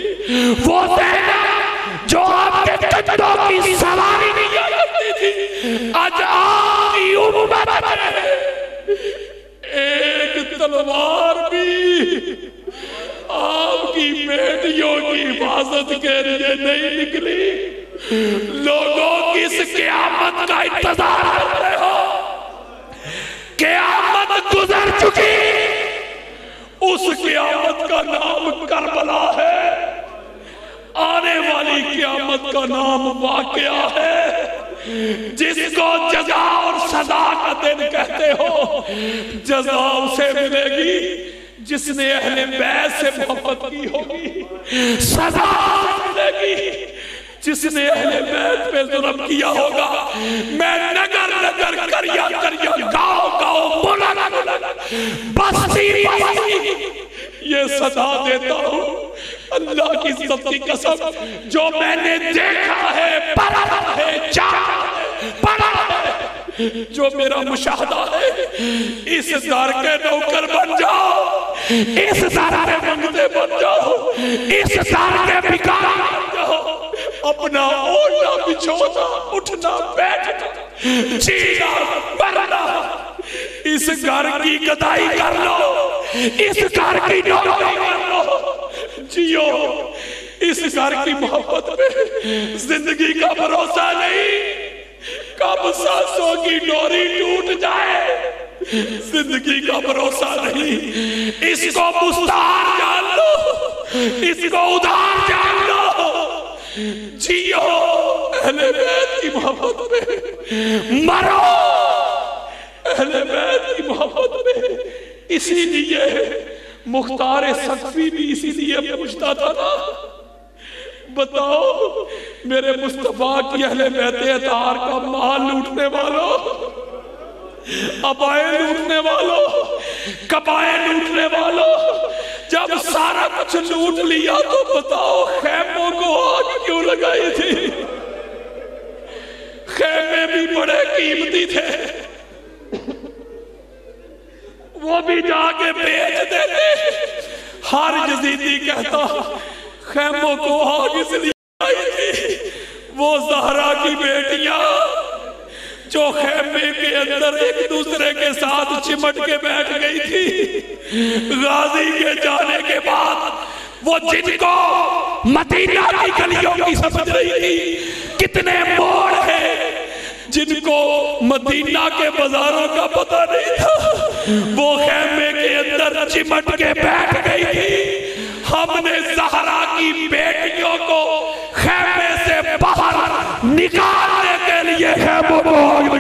وہ زینب جو آپ کے کندھوں کی سواری نہیں کرتی تھی، آج آپ کی امت میں ایک تلوار بھی آپ کی بیٹیوں کی حفاظت کے لیے نہیں نکلی۔ لوگوں کس قیامت کا انتظار کر رہے ہو؟ قیامت گزر چکی، اس قیامت کا نام کربلا ہے، آنے والی قیامت کا نام واقعہ ہے، جس کو جزا اور سزا کا دن کہتے ہو۔ جزا اسے ملے گی جس نے اہل بیت سے محبت کی ہوگی، سزا ملے گی جس نے اہل بیت پہ ظلم کیا ہوگا۔ میں نگر نگر کریا کریا گاؤں گاؤں ملک بستی بستی یہ سزا دیتا ہوں، اللہ کی عزت کی قسم، جو میں نے دیکھا ہے، پڑھا ہے، جانا ہے، پڑھا ہے، جو میرا مشاہدہ ہے، اس در کے نوکر بن جاؤ، اس در کے منگتے بن جاؤ، اس در کے بھکاری بن جاؤ، اپنا اوڑھنا بچھونا اٹھنا بیٹھنا جینا مرنا اس گھر کی گدائی کر لو، اس گھر کی نوکری کر لو، جیو اس گھر کی محبت میں۔ زندگی کا بھروسہ نہیں، کب سانسوں کی ڈوری ٹوٹ جائے، زندگی کا بھروسہ نہیں۔ اس کو مستعار جان لو، اس کو ادھار جان لو، جیو اہل بیت کی محبت میں، مرو اہل بیت کی محبت میں۔ اسی لیے مختار سقفی بھی اسی لیے پوچھتا تھا نا، بتاؤ میرے مصطفیٰ کی اہل بیت اطہار کا مال لوٹنے والوں، ابائیں لوٹنے والوں، کبائیں لوٹنے والوں، جب سارا کچھ لوٹ لیا تو بتاؤ خیموں کو آگ کیوں لگائی تھی؟ خیمے بھی بڑے قیمتی تھے، وہ بھی جا کے بیچ دیتے۔ ہر یزیدی کہتا خیموں کو آگ اس لیے آئی تھی، وہ زہرا کی بیٹیاں جو خیمے کے اندر ایک دوسرے کے ساتھ چمٹ کے بیٹھ گئی تھی، غازی کے جانے کے بعد وہ جن کو مدینہ کی گلیوں کی سمجھ رہی تھی، کتنے موڑ ہیں جن کو مدینہ کے بازاروں کا پتہ نہیں تھا، وہ خیمے کے اندر چمٹ کے بیٹھ گئی تھی۔ ہم نے زہرا کی بیٹیوں کو خیمے سے باہر نکالنے کے لیے خیموں کو